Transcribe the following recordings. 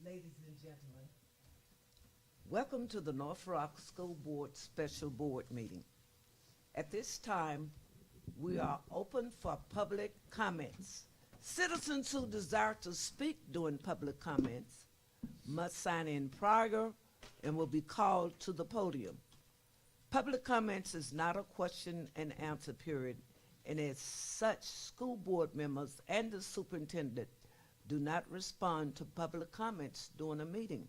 Ladies and gentlemen, welcome to the North Rock School Board Special Board Meeting. At this time, we are open for public comments. Citizens who desire to speak during public comments must sign in prior and will be called to the podium. Public comments is not a question and answer period, and as such, school board members and the superintendent do not respond to public comments during a meeting.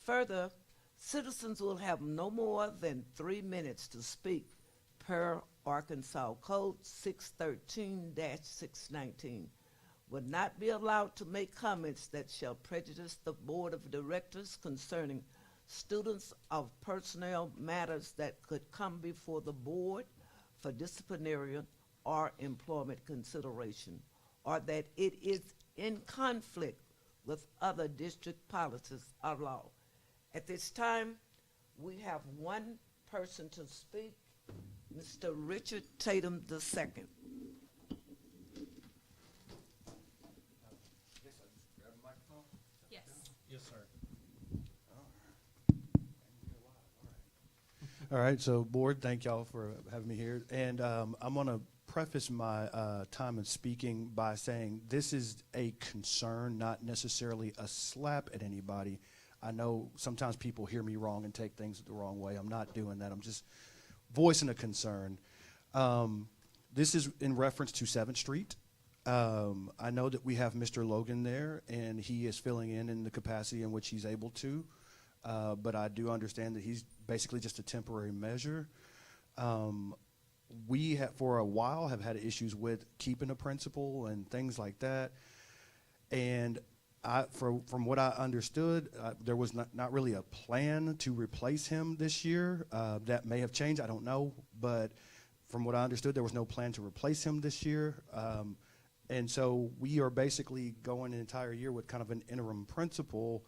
Further, citizens will have no more than 3 minutes to speak per Arkansas Code 613-619. Will not be allowed to make comments that shall prejudice the Board of Directors concerning students of personnel matters that could come before the board for disciplinary or employment consideration, or that it is in conflict with other district policies or law. At this time, we have one person to speak, Mr. Richard Tatum II. Yes. Yes, sir. All right, so board, thank y'all for having me here. And I'm gonna preface my time in speaking by saying this is a concern, not necessarily a slap at anybody. I know sometimes people hear me wrong and take things the wrong way. I'm not doing that. I'm just voicing a concern. This is in reference to 7th Street. I know that we have Mr. Logan there, and he is filling in the capacity in which he's able to. But I do understand that he's basically just a temporary measure. We have, for a while, have had issues with keeping a principal and things like that. And from what I understood, there was not really a plan to replace him this year. That may have changed, I don't know. But from what I understood, there was no plan to replace him this year. And so we are basically going an entire year with kind of an interim principal.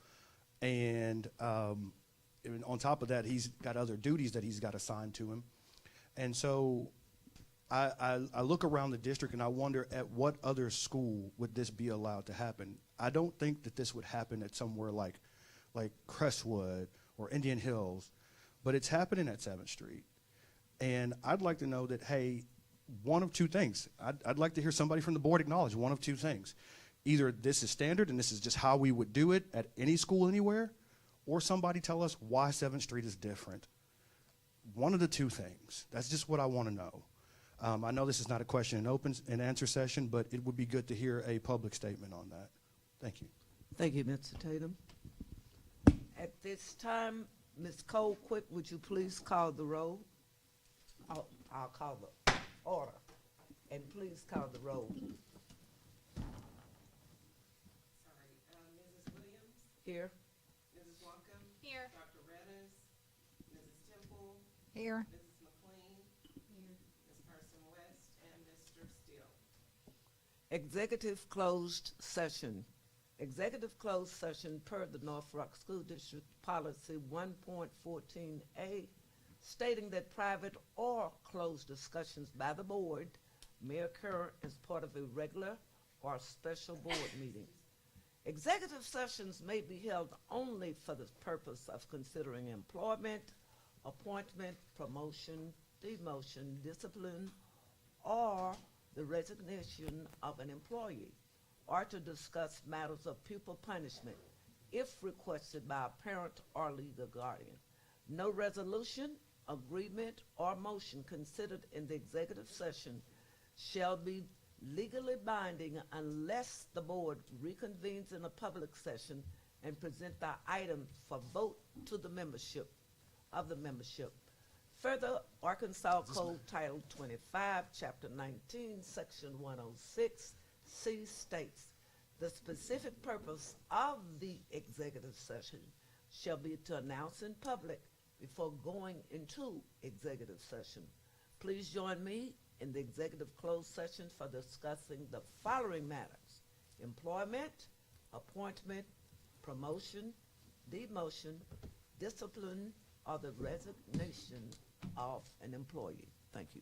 And on top of that, he's got other duties that he's got assigned to him. And so I look around the district and I wonder at what other school would this be allowed to happen. I don't think that this would happen at somewhere like Crestwood or Indian Hills, but it's happening at 7th Street. And I'd like to know that, hey, one of two things. I'd like to hear somebody from the board acknowledge one of two things. Either this is standard and this is just how we would do it at any school anywhere, or somebody tell us why 7th Street is different. One of the two things. That's just what I want to know. I know this is not a question and answer session, but it would be good to hear a public statement on that. Thank you. Thank you, Mr. Tatum. At this time, Ms. Cole Quick, would you please call the roll? I'll call the order. And please call the roll. Mrs. Williams, Here. Mrs. Walkham, Here. Dr. Reddas, Mrs. Temple, Here. Mrs. McLean, Ms. Person West, and Mr. Steele. Executive closed session. Executive closed session per the North Rock School District Policy 1.14A, stating that private or closed discussions by the board may occur as part of a regular or special board meeting. Executive sessions may be held only for the purpose of considering employment, appointment, promotion, demotion, discipline, or the resignation of an employee, or to discuss matters of pupil punishment if requested by a parent or legal guardian. No resolution, agreement, or motion considered in the executive session shall be legally binding unless the board reconvenes in a public session and present the item for vote to the membership. Further, Arkansas Code Title 25, Chapter 19, Section 106, C states, the specific purpose of the executive session shall be to announce in public before going into executive session. Please join me in the executive closed session for discussing the following matters: employment, appointment, promotion, demotion, discipline, or the resignation of an employee. Thank you.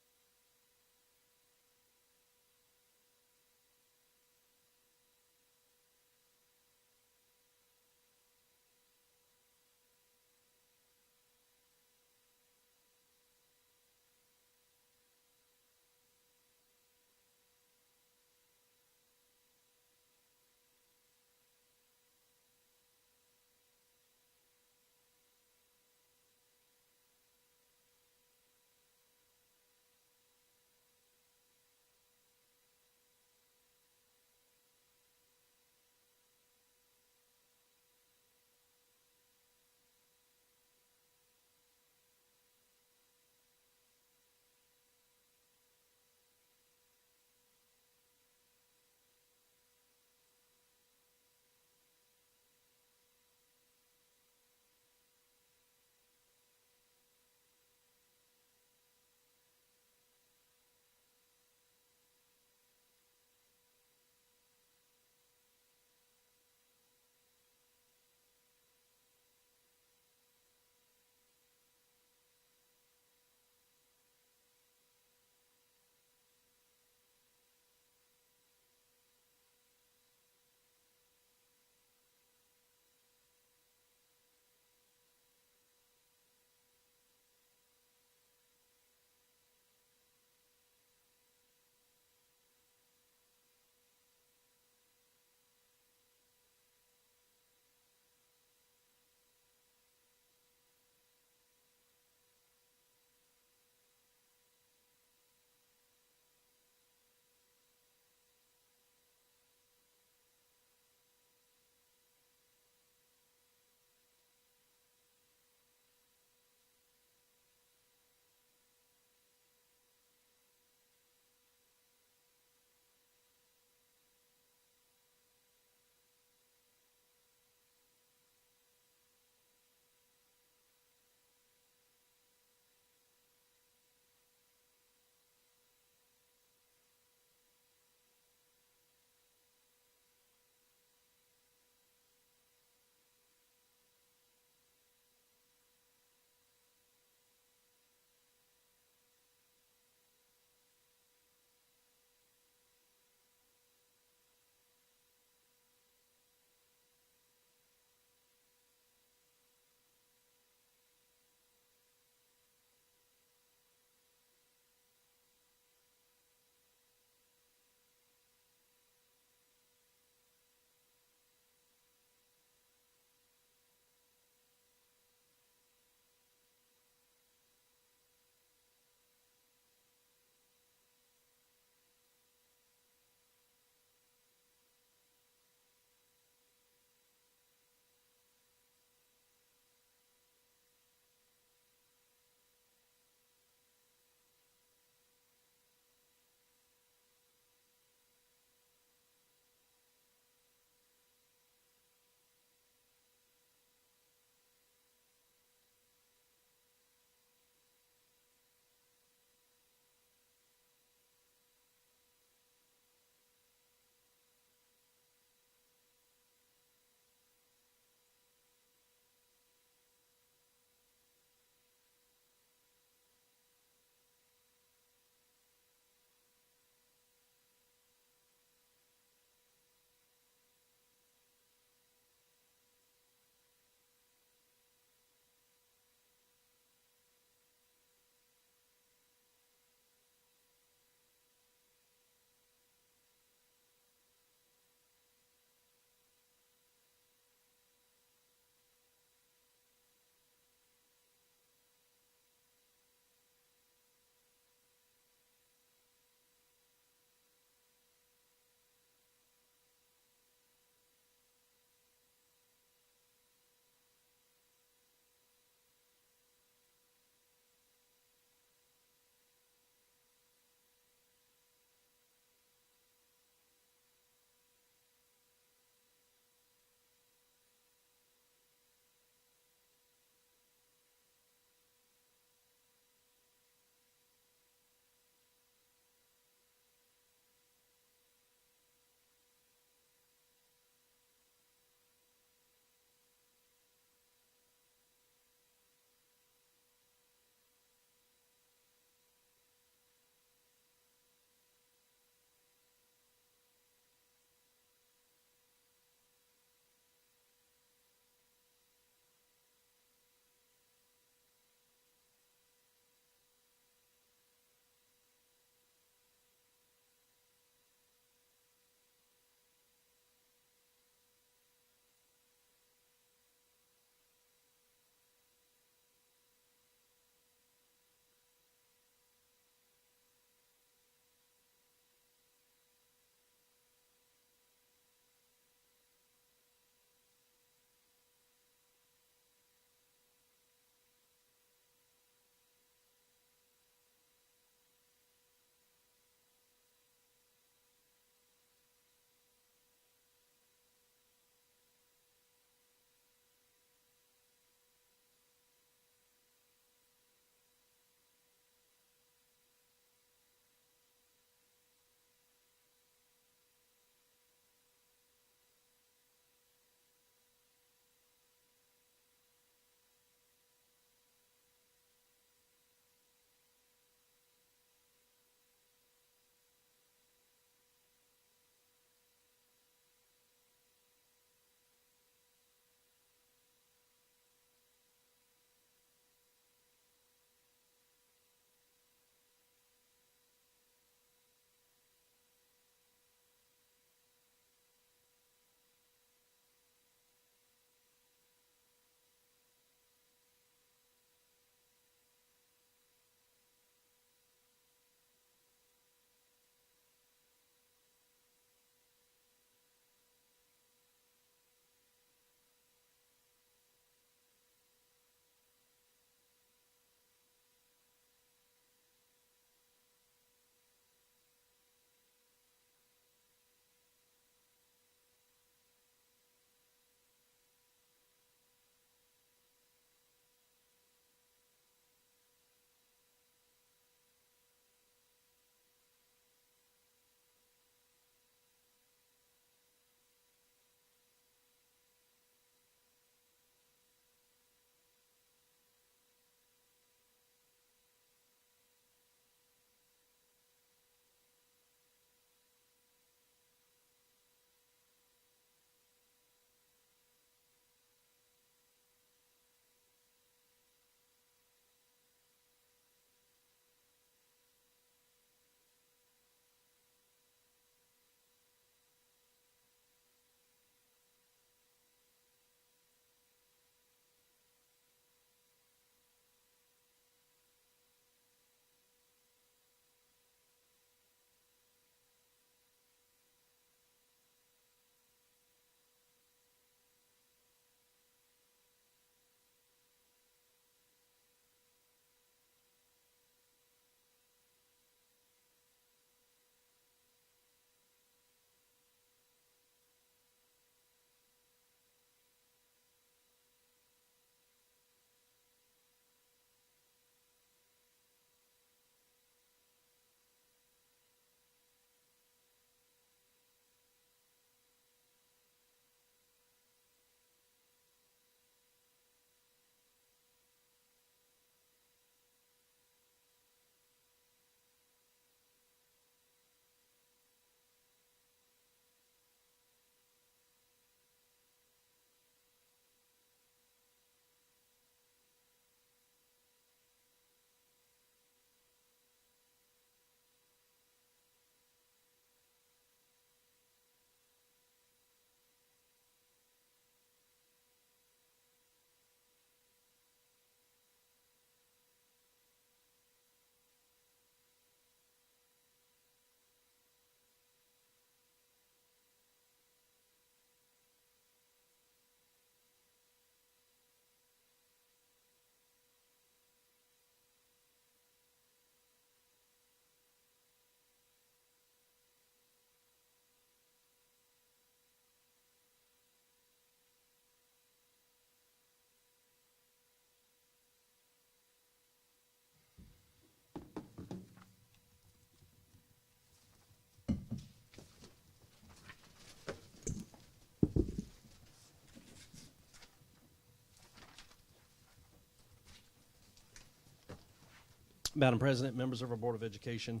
Madam President, members of our Board of Education,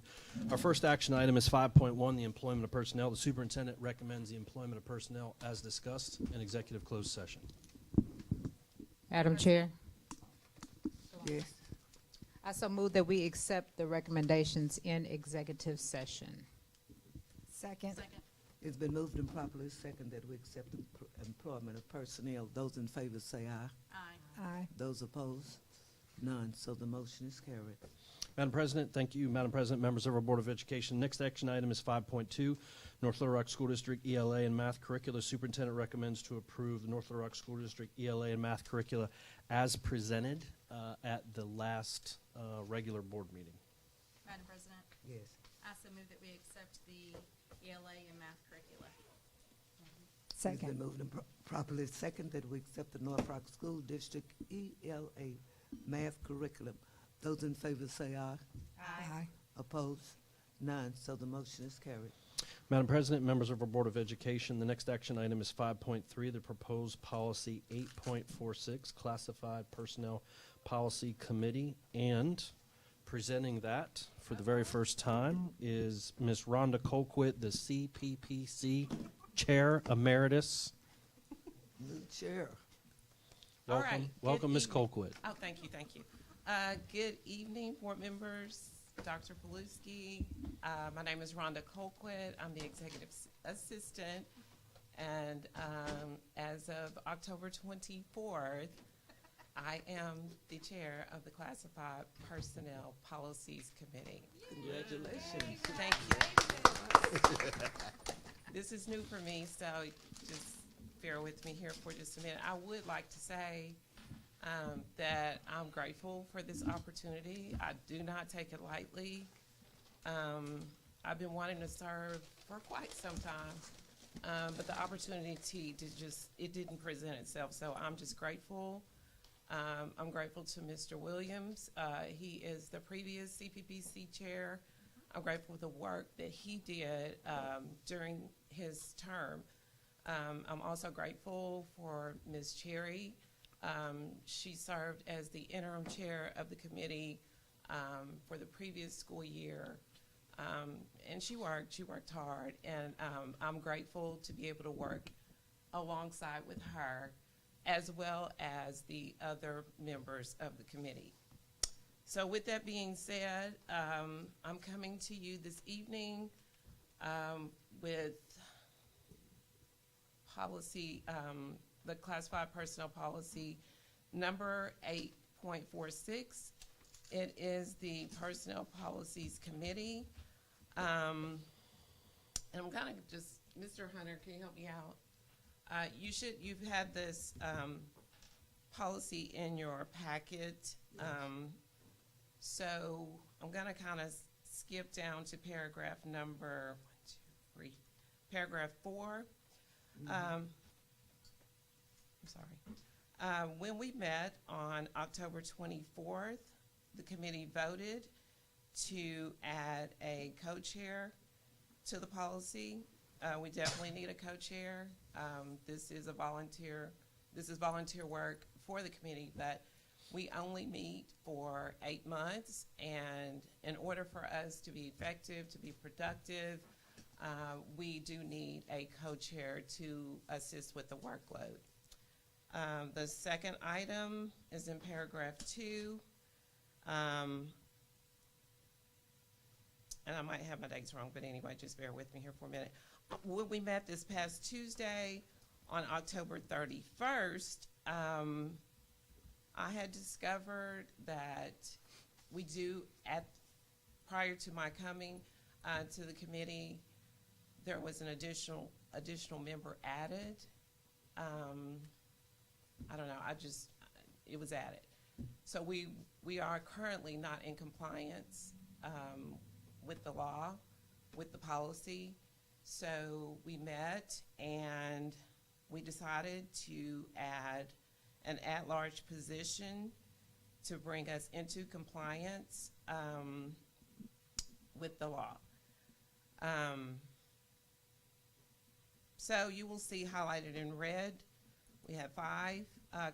our first action item is 5.1, the employment of personnel. The superintendent recommends the employment of personnel as discussed in executive closed session. Madam Chair, Yes. I so move that we accept the recommendations in executive session. Second. It's been moved and properly second that we accept the employment of personnel. Those in favor say aye. Aye. Those opposed? None. So the motion is carried. Madam President, thank you. Madam President, members of our Board of Education. Next action item is 5.2, North Little Rock School District ELA and Math Curricula. Superintendent recommends to approve the North Little Rock School District ELA and Math Curricula as presented at the last regular board meeting. Madam President, Yes. I so move that we accept the ELA and math curricula. It's been Second. moved and properly second that we accept the North Rock School District ELA math curriculum. Those in favor say aye. Aye. Opposed? None. So the motion is carried. Madam President, members of our Board of Education, the next action item is 5.3, the proposed policy 8.46, Classified Personnel Policy Committee. And presenting that for the very first time is Ms. Rhonda Colquitt, the CPPC Chair Emeritus. New chair. All Welcome, right. welcome, Good Ms. evening. Colquitt. Oh, thank you, thank you. Good evening, board members, Dr. Paluski. My name is Rhonda Colquitt. I'm the executive assistant. And as of October 24th, I am the chair of the Classified Personnel Policies Committee. Congratulations. Thank you. This is new for me, so just bear with me here for just a minute. I would like to say that I'm grateful for this opportunity. I do not take it lightly. I've been wanting to serve for quite some time, but the opportunity it didn't present itself, so I'm just grateful. I'm grateful to Mr. Williams. He is the previous CPPC chair. I'm grateful for the work that he did during his term. I'm also grateful for Ms. Cherry. She served as the interim chair of the committee for the previous school year. And she worked hard, and I'm grateful to be able to work alongside with her as well as the other members of the committee. So with that being said, I'm coming to you this evening with policy, the Classified Personnel Policy number 8.46. It is the Personnel Policies Committee. And I'm kind of just, Mr. Hunter, can you help me out? You've had this policy in your packet. So I'm going to kind of skip down to paragraph number, paragraph 4. I'm sorry. When we met on October 24th, the committee voted to add a co-chair to the policy. We definitely need a co-chair. This is volunteer work for the committee, but we only meet for 8 months, and in order for us to be effective, to be productive, we do need a co-chair to assist with the workload. The second item is in paragraph 2. And I might have my dates wrong, but anyway, just bear with me here for a minute. When we met this past Tuesday on October 31st, I had discovered that we do, prior to my coming to the committee, there was an additional member added. I don't know, it was added. So we are currently not in compliance with the law, with the policy. So we met and we decided to add an at-large position to bring us into compliance with the law. So you will see highlighted in red, we have 5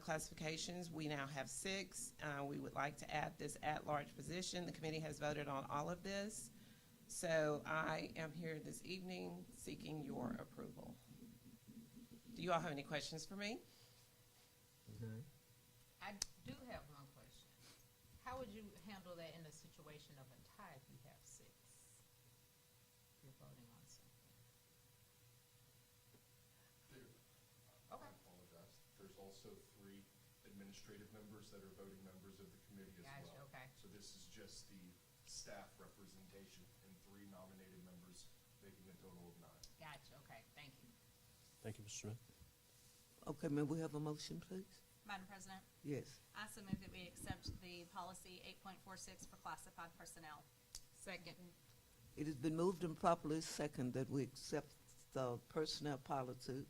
classifications. We now have 6. We would like to add this at-large position. The committee has voted on all of this. So I am here this evening seeking your approval. Do you all have any questions for me? I do have one question. How would you handle that in a situation of a tie if you have 6? You're voting on something. I apologize. There's also 3 administrative members that are voting members of the committee as Gotcha, well. okay. So this is just the staff representation and 3 nominated members, making a total of 9. Gotcha, okay, thank you. Thank you, Mr. Smith. Okay, may we have a motion, please? Madam President, Yes. I also move that we accept the policy 8.46 for classified personnel. Second. It has been moved and properly second that we accept the personnel policy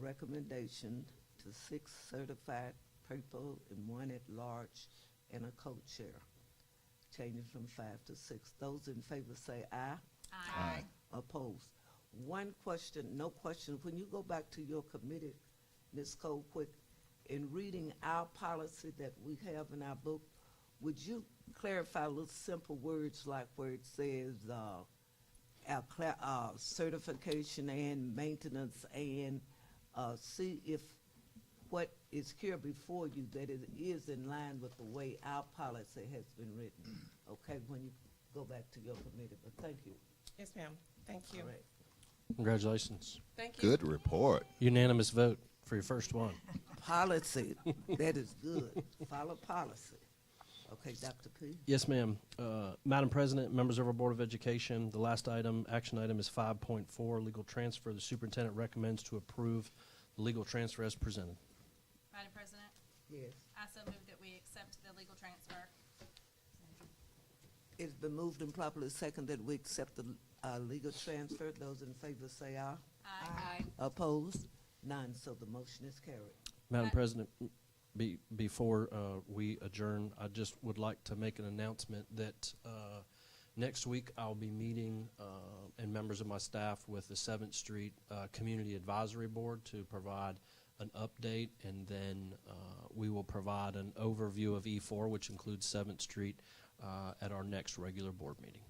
recommendation to 6 certified people and 1 at large and a co-chair, changing from 5 to 6. Those in favor say aye. Aye. Opposed. One question, no question. When you go back to your committee, Ms. Cole, quick, in reading our policy that we have in our book, would you clarify little simple words like where it says our certification and maintenance and see if what is here before you, that it is in line with the way our policy has been written, okay, when you go back to your committee. But thank you. Yes, ma'am. Thank you. All right. Congratulations. Thank you. Good report. Unanimous vote for your first one. Policy, that is good. Follow policy. Okay, Dr. P. Yes, ma'am. Madam President, members of our Board of Education, the last item, action item is 5.4, legal transfer. The superintendent recommends to approve the legal transfer as presented. Madam President, Yes. I also move that we accept the legal transfer. It's been moved and properly second that we accept the legal transfer. Those in favor say aye. Aye. Opposed? None, so the motion is carried. Madam Aye. President, before we adjourn, I just would like to make an announcement that next week I'll be meeting and members of my staff with the 7th Street Community Advisory Board to provide an update, and then we will provide an overview of E4, which includes 7th Street, at our next regular board meeting.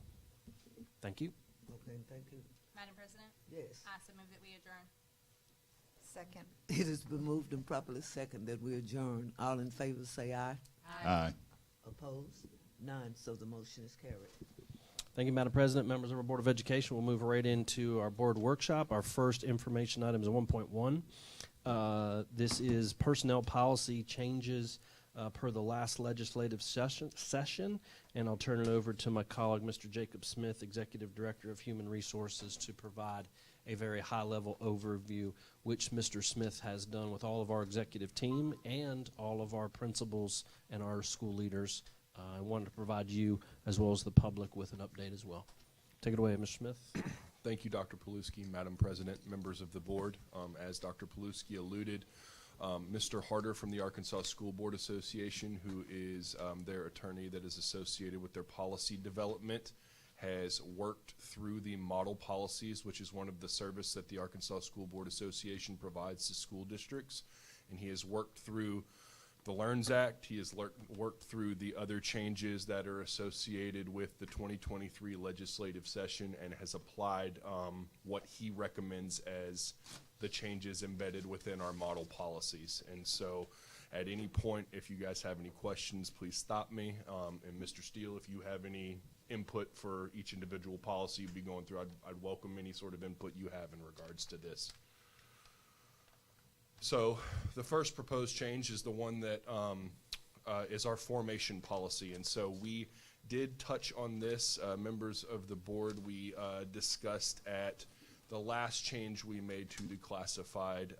Thank you. Okay, thank you. Madam President, Yes. I also move that we adjourn. Second. It has been moved and properly second that we adjourn. All in favor say aye. Aye. Opposed? None, so the motion is carried. Thank you, Madam President. Members of our Board of Education, we'll move right into our board workshop. Our first information item is 1.1. This is personnel policy changes per the last legislative session, and I'll turn it over to my colleague, Mr. Jacob Smith, Executive Director of Human Resources, to provide a very high-level overview, which Mr. Smith has done with all of our executive team and all of our principals and our school leaders. I wanted to provide you, as well as the public, with an update as well. Take it away, Mr. Smith. Thank you, Dr. Paluski, Madam President, members of the board. As Dr. Paluski alluded, Mr. Harder from the Arkansas School Board Association, who is their attorney that is associated with their policy development, has worked through the model policies, which is one of the service that the Arkansas School Board Association provides to school districts. And he has worked through the LEARNS Act. He has worked through the other changes that are associated with the 2023 legislative session and has applied what he recommends as the changes embedded within our model policies. And so at any point, if you guys have any questions, please stop me. And Mr. Steele, if you have any input for each individual policy you'd be going through, I'd welcome any sort of input you have in regards to this. So the first proposed change is the one that is our formation policy. And so we did touch on this, members of the board. We discussed at the last change we made to the classified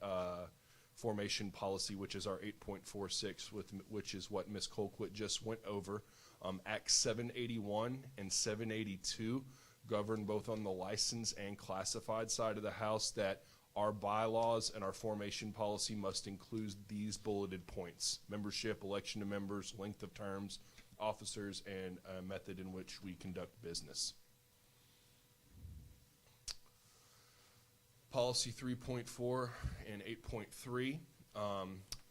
formation policy, which is our 8.46, which is what Ms. Colquitt just went over. Act 781 and 782 govern both on the license and classified side of the house that our bylaws and our formation policy must include these bulleted points: membership, election of members, length of terms, officers, and method in which we conduct business. Policy 3.4 and 8.3.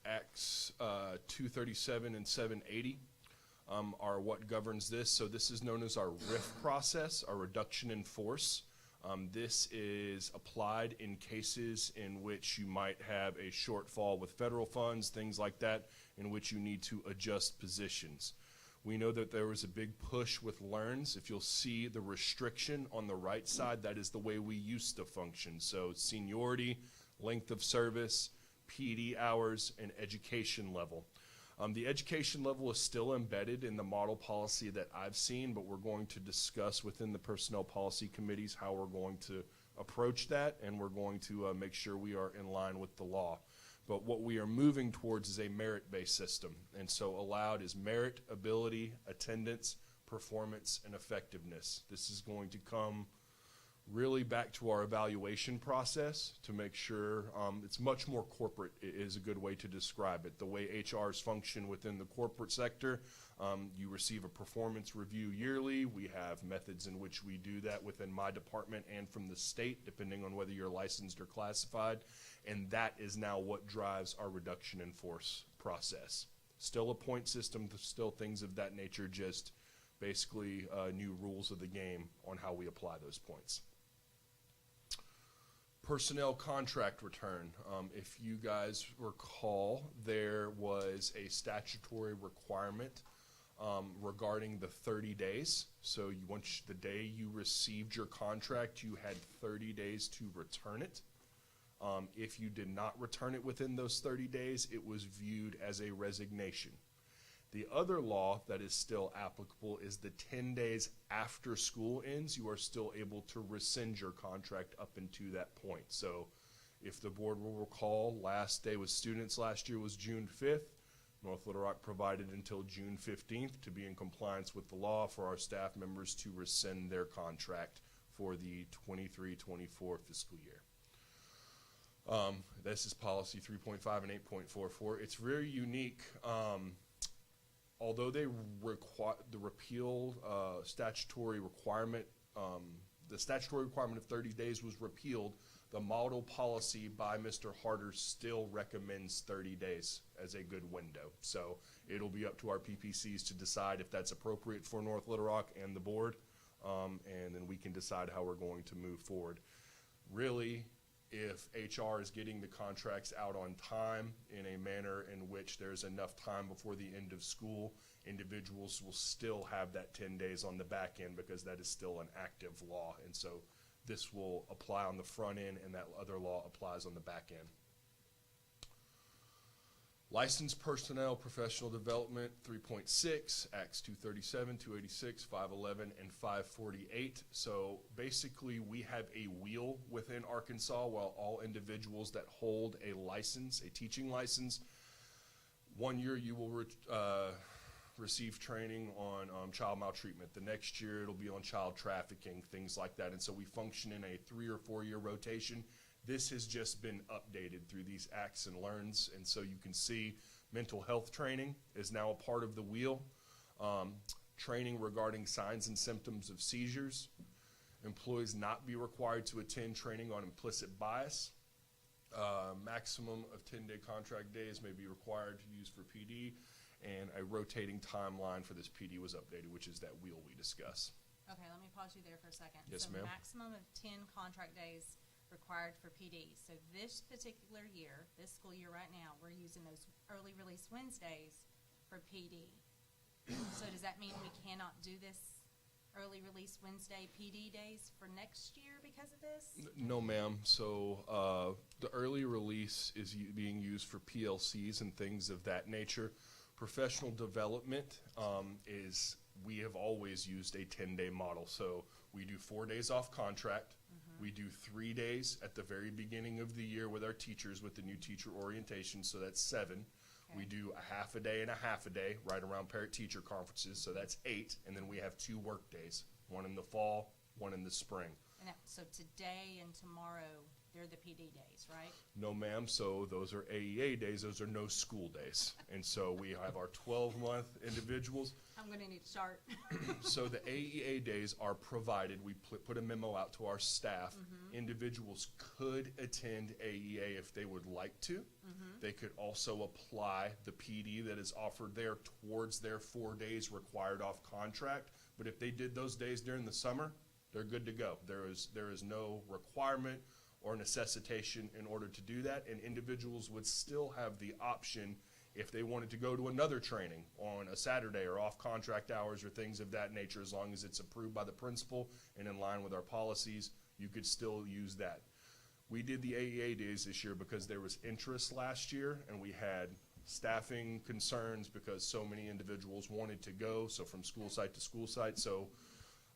Acts 237 and 780 are what governs this. So this is known as our RIF process, our reduction in force. This is applied in cases in which you might have a shortfall with federal funds, things like that, in which you need to adjust positions. We know that there was a big push with LEARNs. If you'll see the restriction on the right side, that is the way we used to function. So seniority, length of service, PD hours, and education level. The education level is still embedded in the model policy that I've seen, but we're going to discuss within the personnel policy committees how we're going to approach that, and we're going to make sure we are in line with the law. But what we are moving towards is a merit-based system, and so allowed is merit, ability, attendance, performance, and effectiveness. This is going to come really back to our evaluation process to make sure it's much more corporate is a good way to describe it. The way HRs function within the corporate sector, you receive a performance review yearly. We have methods in which we do that within my department and from the state, depending on whether you're licensed or classified, and that is now what drives our reduction in force process. Still a point system, still things of that nature, just basically new rules of the game on how we apply those points. Personnel contract return. If you guys recall, there was a statutory requirement regarding the 30 days. So once the day you received your contract, you had 30 days to return it. If you did not return it within those 30 days, it was viewed as a resignation. The other law that is still applicable is the 10 days after school ends, you are still able to rescind your contract up into that point. So if the board will recall, last day with students last year was June 5th. North Little Rock provided until June 15th to be in compliance with the law for our staff members to rescind their contract for the 23-24 fiscal year. This is policy 3.5 and 8.44. It's very unique. Although they require the repeal statutory requirement, the statutory requirement of 30 days was repealed, the model policy by Mr. Harder still recommends 30 days as a good window. So it'll be up to our PPCs to decide if that's appropriate for North Little Rock and the board, and then we can decide how we're going to move forward. Really, if HR is getting the contracts out on time in a manner in which there's enough time before the end of school, individuals will still have that 10 days on the back end because that is still an active law. And so this will apply on the front end and that other law applies on the back end. Licensed personnel professional development 3.6, Acts 237, 286, 511, and 548. So basically we have a wheel within Arkansas while all individuals that hold a license, a teaching license, 1 year you will receive training on child maltreatment. The next year it'll be on child trafficking, things like that. And so we function in a 3 or 4 year rotation. This has just been updated through these acts and learns, and so you can see mental health training is now a part of the wheel. Training regarding signs and symptoms of seizures. Employees not be required to attend training on implicit bias. Maximum of 10-day contract days may be required to use for PD, and a rotating timeline for this PD was updated, which is that wheel we discuss. Okay, let me pause you there for a second. Yes, ma'am. So maximum of 10 contract days required for PD. So this particular year, this school year right now, we're using those early release Wednesdays for PD. So does that mean we cannot do this early release Wednesday PD days for next year because of this? No, ma'am. So the early release is being used for PLCs and things of that nature. Professional development is, we have always used a 10-day model. So we do 4 days off contract. We do 3 days at the very beginning of the year with our teachers with the new teacher orientation, so that's 7. Okay. We do a half a day and a half a day right around parent-teacher conferences, so that's 8. And then we have 2 work days, one in the fall, one in the spring. And that, so today and tomorrow they're the PD days, right? No, ma'am. So those are AEA days. Those are no school days. And so we have our 12-month individuals. I'm gonna need to start. So the AEA days are provided. We put a memo out to our staff. Individuals could attend AEA if they would like to. They could also apply the PD that is offered there towards their 4 days required off contract. But if they did those days during the summer, they're good to go. There is no requirement or necessitation in order to do that, and individuals would still have the option if they wanted to go to another training on a Saturday or off contract hours or things of that nature. As long as it's approved by the principal and in line with our policies, you could still use that. We did the AEA days this year because there was interest last year, and we had staffing concerns because so many individuals wanted to go, so from school site to school site. So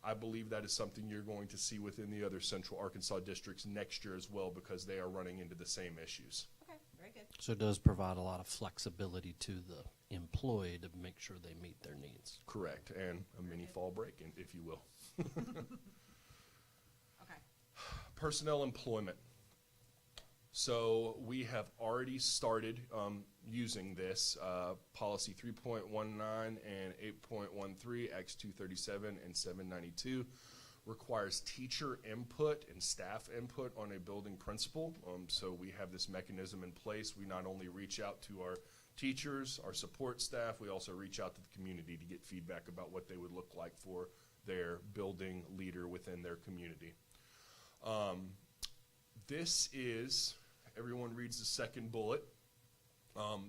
I believe that is something you're going to see within the other Central Arkansas districts next year as well, because they are running into the same issues. Okay, very good. So it does provide a lot of flexibility to the employee to make sure they meet their needs. Correct, and a mini fall break, if you will. Okay. Personnel employment. So we have already started using this. Policy 3.19 and 8.13, Acts 237 and 792 requires teacher input and staff input on a building principal. So we have this mechanism in place. We not only reach out to our teachers, our support staff, we also reach out to the community to get feedback about what they would look like for their building leader within their community. This is, everyone reads the second bullet.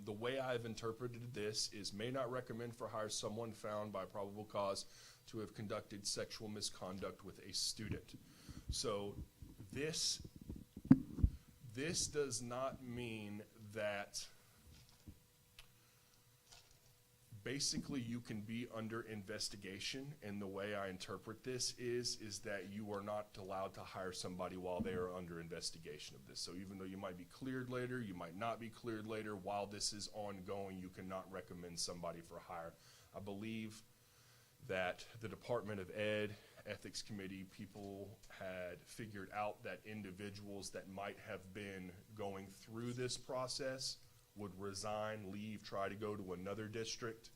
The way I've interpreted this is may not recommend for hire someone found by probable cause to have conducted sexual misconduct with a student. So this does not mean that basically you can be under investigation, and the way I interpret this is that you are not allowed to hire somebody while they are under investigation of this. So even though you might be cleared later, you might not be cleared later, while this is ongoing, you cannot recommend somebody for hire. I believe that the Department of Ed, Ethics Committee, people had figured out that individuals that might have been going through this process would resign, leave, try to go to another district,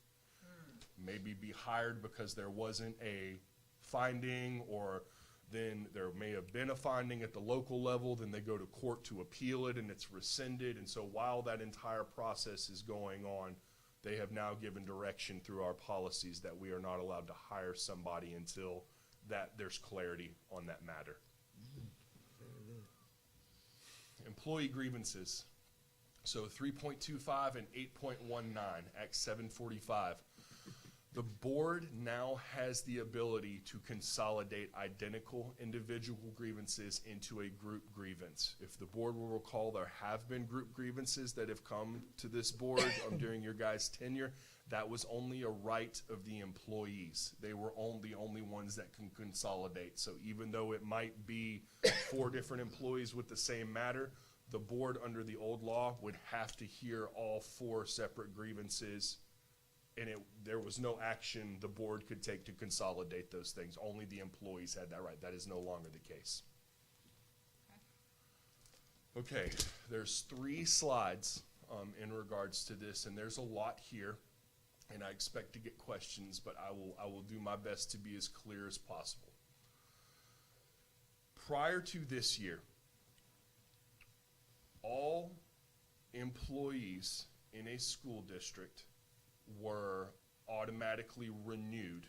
maybe be hired because there wasn't a finding, or then there may have been a finding at the local level, then they go to court to appeal it and it's rescinded. And so while that entire process is going on, they have now given direction through our policies that we are not allowed to hire somebody until that there's clarity on that matter. Employee grievances. So 3.25 and 8.19, Act 745. The board now has the ability to consolidate identical individual grievances into a group grievance. If the board will recall, there have been group grievances that have come to this board during your guys' tenure. That was only a right of the employees. They were the only ones that can consolidate. So even though it might be 4 different employees with the same matter, the board under the old law would have to hear all 4 separate grievances, and there was no action the board could take to consolidate those things. Only the employees had that right. That is no longer the case. Okay, there's 3 slides in regards to this, and there's a lot here, and I expect to get questions, but I will do my best to be as clear as possible. Prior to this year, all employees in a school district were automatically renewed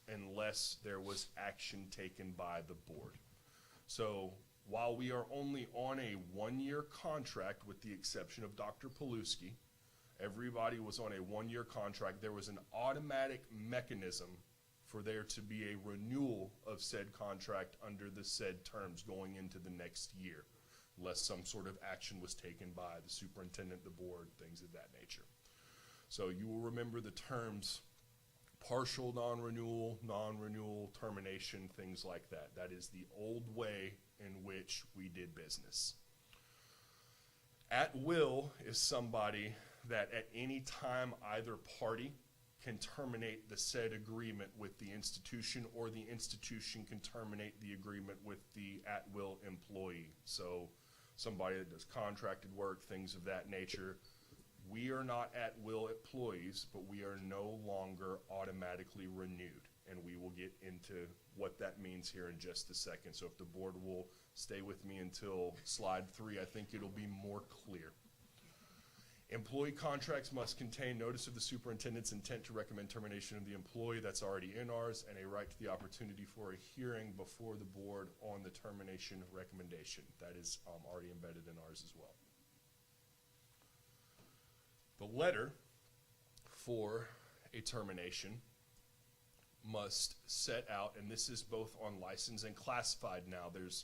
unless there was action taken by the board. So while we are only on a 1-year contract, with the exception of Dr. Paluski, everybody was on a 1-year contract. There was an automatic mechanism for there to be a renewal of said contract under the said terms going into the next year, unless some sort of action was taken by the superintendent, the board, things of that nature. So you will remember the terms partial non-renewal, termination, things like that. That is the old way in which we did business. At will is somebody that at any time either party can terminate the said agreement with the institution, or the institution can terminate the agreement with the at-will employee. So somebody that does contracted work, things of that nature. We are not at-will employees, but we are no longer automatically renewed. And we will get into what that means here in just a second. So if the board will stay with me until slide 3, I think it'll be more clear. Employee contracts must contain notice of the superintendent's intent to recommend termination of the employee. That's already in ours, and a right to the opportunity for a hearing before the board on the termination recommendation. That is already embedded in ours as well. The letter for a termination must set out, and this is both on license and classified now. There's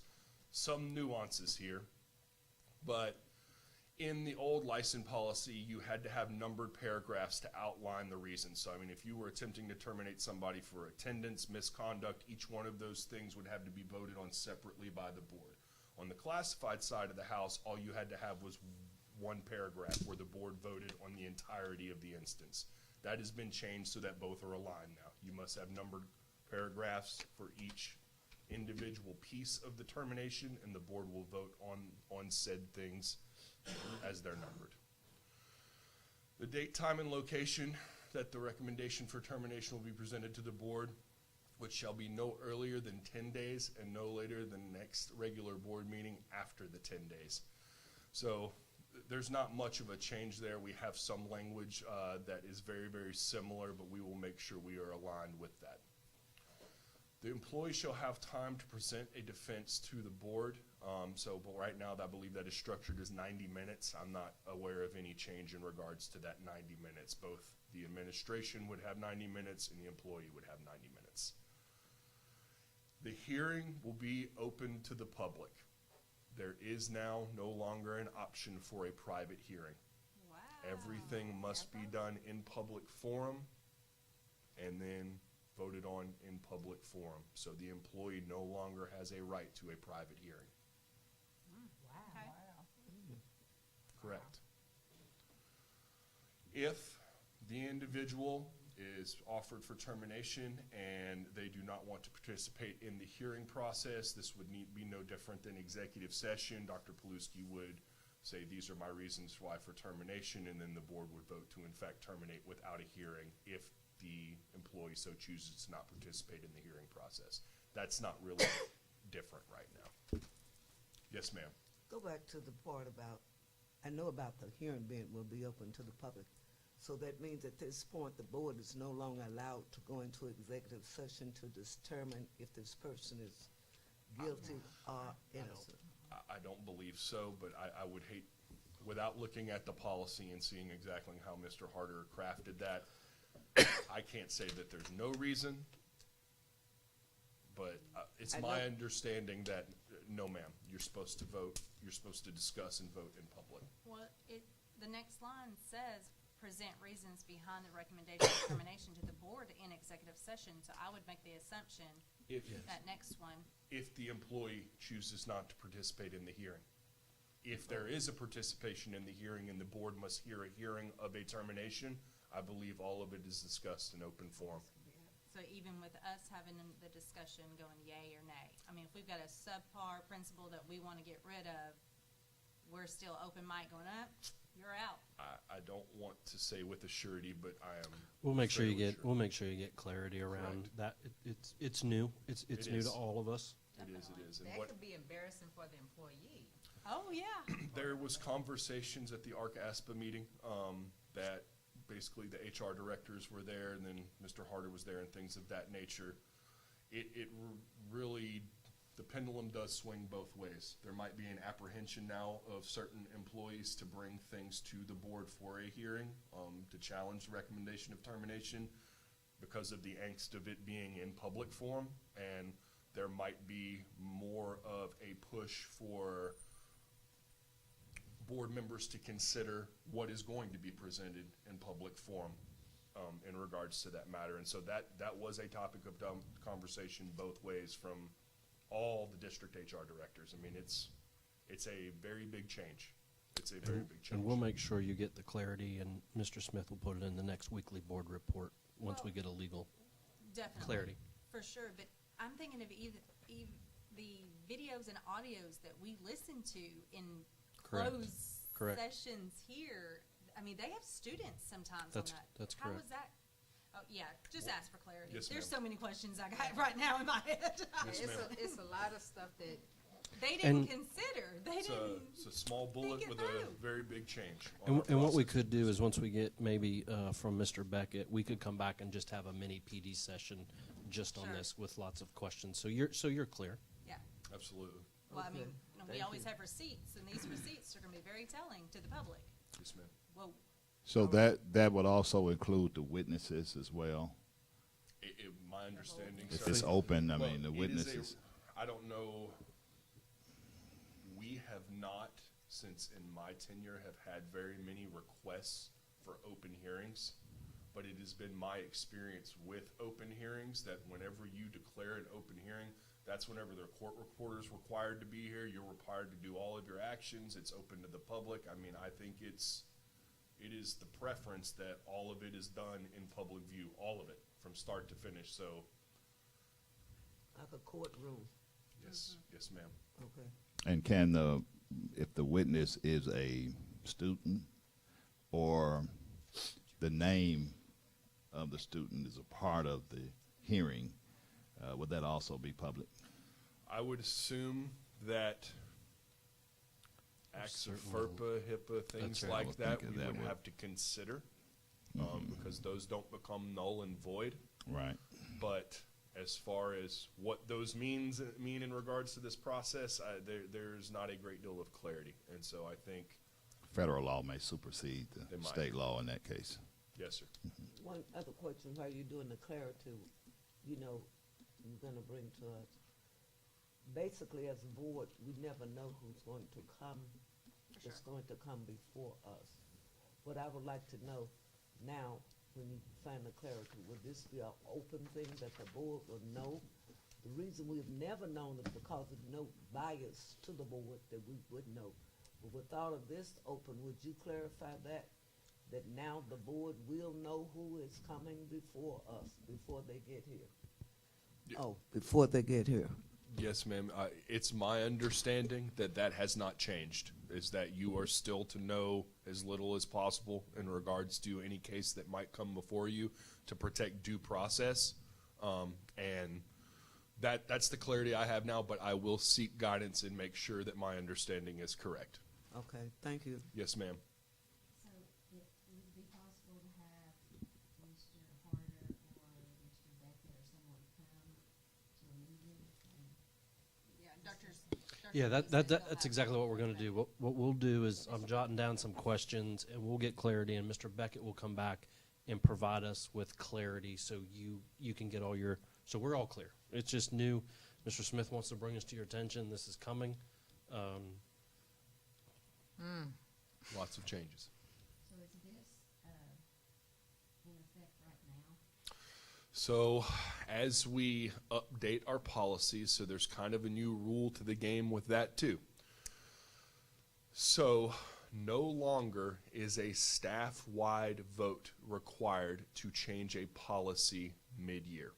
some nuances here, but in the old license policy, you had to have numbered paragraphs to outline the reasons. So, I mean, if you were attempting to terminate somebody for attendance, misconduct, each one of those things would have to be voted on separately by the board. On the classified side of the house, all you had to have was one paragraph where the board voted on the entirety of the instance. That has been changed so that both are aligned now. You must have numbered paragraphs for each individual piece of the termination, and the board will vote on said things as they're numbered. The date, time, and location that the recommendation for termination will be presented to the board, which shall be no earlier than 10 days and no later than next regular board meeting after the 10 days. So there's not much of a change there. We have some language that is very, very similar, but we will make sure we are aligned with that. The employee shall have time to present a defense to the board. But right now, I believe that is structured as 90 minutes. I'm not aware of any change in regards to that 90 minutes. Both the administration would have 90 minutes and the employee would have 90 minutes. The hearing will be open to the public. There is now no longer an option for a private hearing. Wow. Everything must be done in public forum and then voted on in public forum. So the employee no longer has a right to a private hearing. Okay. Correct. If the individual is offered for termination and they do not want to participate in the hearing process, this would be no different than executive session. Dr. Paluski would say, these are my reasons why for termination, and then the board would vote to in fact terminate without a hearing if the employee so chooses to not participate in the hearing process. That's not really different right now. Yes, ma'am. Go back to the part about, I know about the hearing will be open to the public. So that means at this point, the board is no longer allowed to go into executive session to determine if this person is guilty or innocent. I don't believe so, but I would hate, without looking at the policy and seeing exactly how Mr. Harder crafted that, I can't say that there's no reason, but it's my understanding that, no ma'am, you're supposed to vote, you're supposed to discuss and vote in public. Well, the next line says, present reasons behind the recommendation of termination to the board in executive session. So I would make the assumption that next one. If the employee chooses not to participate in the hearing. If there is a participation in the hearing and the board must hear a hearing of a termination, I believe all of it is discussed in open forum. So even with us having the discussion going yay or nay, I mean, if we've got a subpar principal that we want to get rid of, we're still open mic going up, you're out. I don't want to say with a surety, but I am. We'll make sure you fairly get, sure. we'll make sure you get clarity around that. It's new. It's It new is. to all of us. It is. And That what, could be embarrassing for the employee. Oh, yeah. there was conversations at the ARC-ASPA meeting, that basically the HR directors were there, and then Mr. Harder was there, and things of that nature. It really, the pendulum does swing both ways. There might be an apprehension now of certain employees to bring things to the board for a hearing, to challenge the recommendation of termination because of the angst of it being in public forum, and there might be more of a push for board members to consider what is going to be presented in public forum in regards to that matter. And so that was a topic of conversation both ways from all the district HR directors. I mean, it's a very big change. It's a very big change. And we'll make sure you get the clarity, and Mr. Smith will put it in the next weekly board report once we Well, get a legal Definitely. clarity. For sure, but I'm thinking of the videos and audios that we listen to in Correct. closed Correct. sessions here. I mean, they have students sometimes That's- on that. that's How correct. is that? Oh, yeah, just ask for clarity. Yes, There's ma'am. so many questions I got right now in my head. Yes, It's ma'am. it's a lot of stuff that, They didn't And- consider, they It's didn't. a small bullet it with through. a very big change. on And, our and what we process. could do is once we get maybe from Mr. Beckett, we could come back and just have a mini PD session just on Sure. this with lots of questions. So you're clear. Yeah, Absolutely. well, I Okay, mean, we thank always you. have receipts, and these receipts are gonna be very telling to the public. Yes, ma'am. Whoa, So that would also include the witnesses as well? My understanding, If sir. it's open, I Well, mean, the it is witnesses. I don't know. We have not, since in my tenure, have had very many requests for open hearings. But it has been my experience with open hearings that whenever you declare an open hearing, that's whenever the court reporter is required to be here. You're required to do all of your actions. It's open to the public. I mean, I think it is the preference that all of it is done in public view, all of it, from start to finish. So, Like a courtroom, yes, yes, ma'am. okay. And if the witness is a student or the name of the student is a part of the hearing, would that also be public? I would assume that acts of Certain- FERPA, HIPAA, things right. I like was that, thinking we that would would- have to consider, because those don't become null and void. Right. But as far as what those mean in regards to this process, there's not a great deal of clarity. And so I think, Federal law may supersede They the might. state law in that case. yes, sir. One other question, while you're doing the clarity, you're gonna bring to us. Basically, as a board, we never know who's going to come, for that's sure. going to come before us. What I would like to know now, when you find the clarity, would this be an open thing that the board will know? The reason we've never known is because of no bias to the board that we would know. But with all of this open, would you clarify that now the board will know who is coming before us, before they get here? Yeah. Oh, before they get here. Yes, ma'am. It's my understanding that that has not changed, is that you are still to know as little as possible in regards to any case that might come before you to protect due process. And that's the clarity I have now, but I will seek guidance and make sure that my understanding is correct. Okay, thank you. Yes, ma'am. So it would be possible to have Mr. Harder or Mr. Beckett or someone come to a meeting? Yeah, doctors. Yeah, that's exactly what we're going to do. What we'll do is I'm jotting down some questions and we'll get clarity, and Mr. Beckett will come back and provide us with clarity so you can get so we're all clear. It's just new. Mr. Smith wants to bring us to your attention. This is coming. Lots of changes. So is this in effect right now? So as we update our policies, so there's kind of a new rule to the game with that too. So no longer is a staff-wide vote required to change a policy mid-year.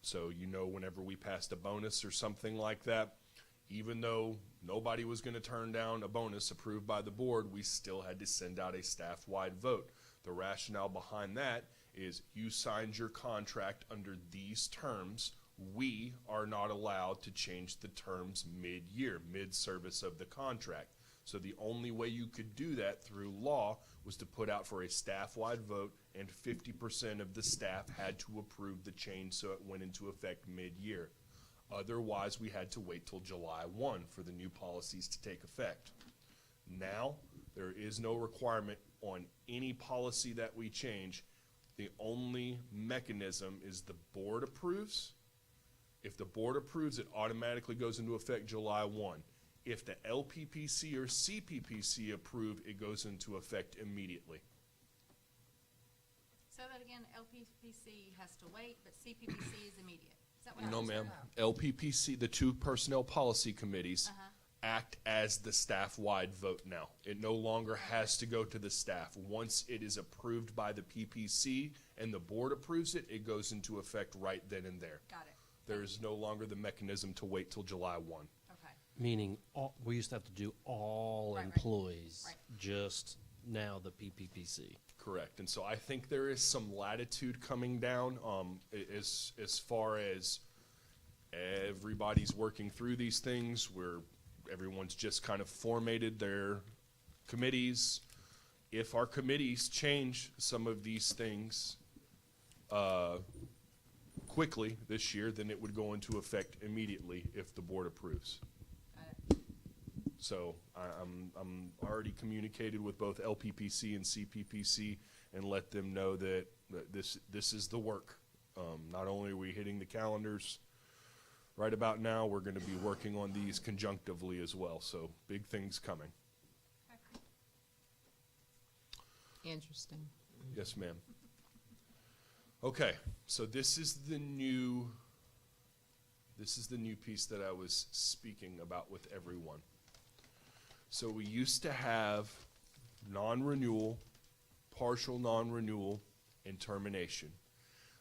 So whenever we passed a bonus or something like that, even though nobody was going to turn down a bonus approved by the board, we still had to send out a staff-wide vote. The rationale behind that is you signed your contract under these terms. We are not allowed to change the terms mid-year, mid-service of the contract. So the only way you could do that through law was to put out for a staff-wide vote, and 50% of the staff had to approve the change so it went into effect mid-year. Otherwise, we had to wait till July 1 for the new policies to take effect. Now, there is no requirement on any policy that we change. The only mechanism is the board approves. If the board approves, it automatically goes into effect July 1. If the LPPC or CPPC approve, it goes into effect immediately. Say that again, LPPC has to wait, but CPPC is immediate. Is that what No, I ma'am. LPPC, the two personnel policy committees, Uh-huh. act as the staff-wide vote now. It no longer has to go to the staff. Once it is approved by the PPC and the board approves it, it goes into effect right then and there. Got it. There is no longer the mechanism to wait till July 1. Okay. Meaning, we used to have to do all Right, right. employees, Right. just now the PPPC. Correct. And so I think there is some latitude coming down as far as everybody's working through these things, where everyone's just kind of formatted their committees. If our committees change some of these things quickly this year, then it would go into effect immediately if the board approves. So I'm already communicated with both LPPC and CPPC and let them know that this is the work. Not only are we hitting the calendars right about now, we're going to be working on these conjunctively as well. So big things coming. Interesting. Yes, ma'am. Okay, so this is the new piece that I was speaking about with everyone. So we used to have non-renewal, partial non-renewal, and termination.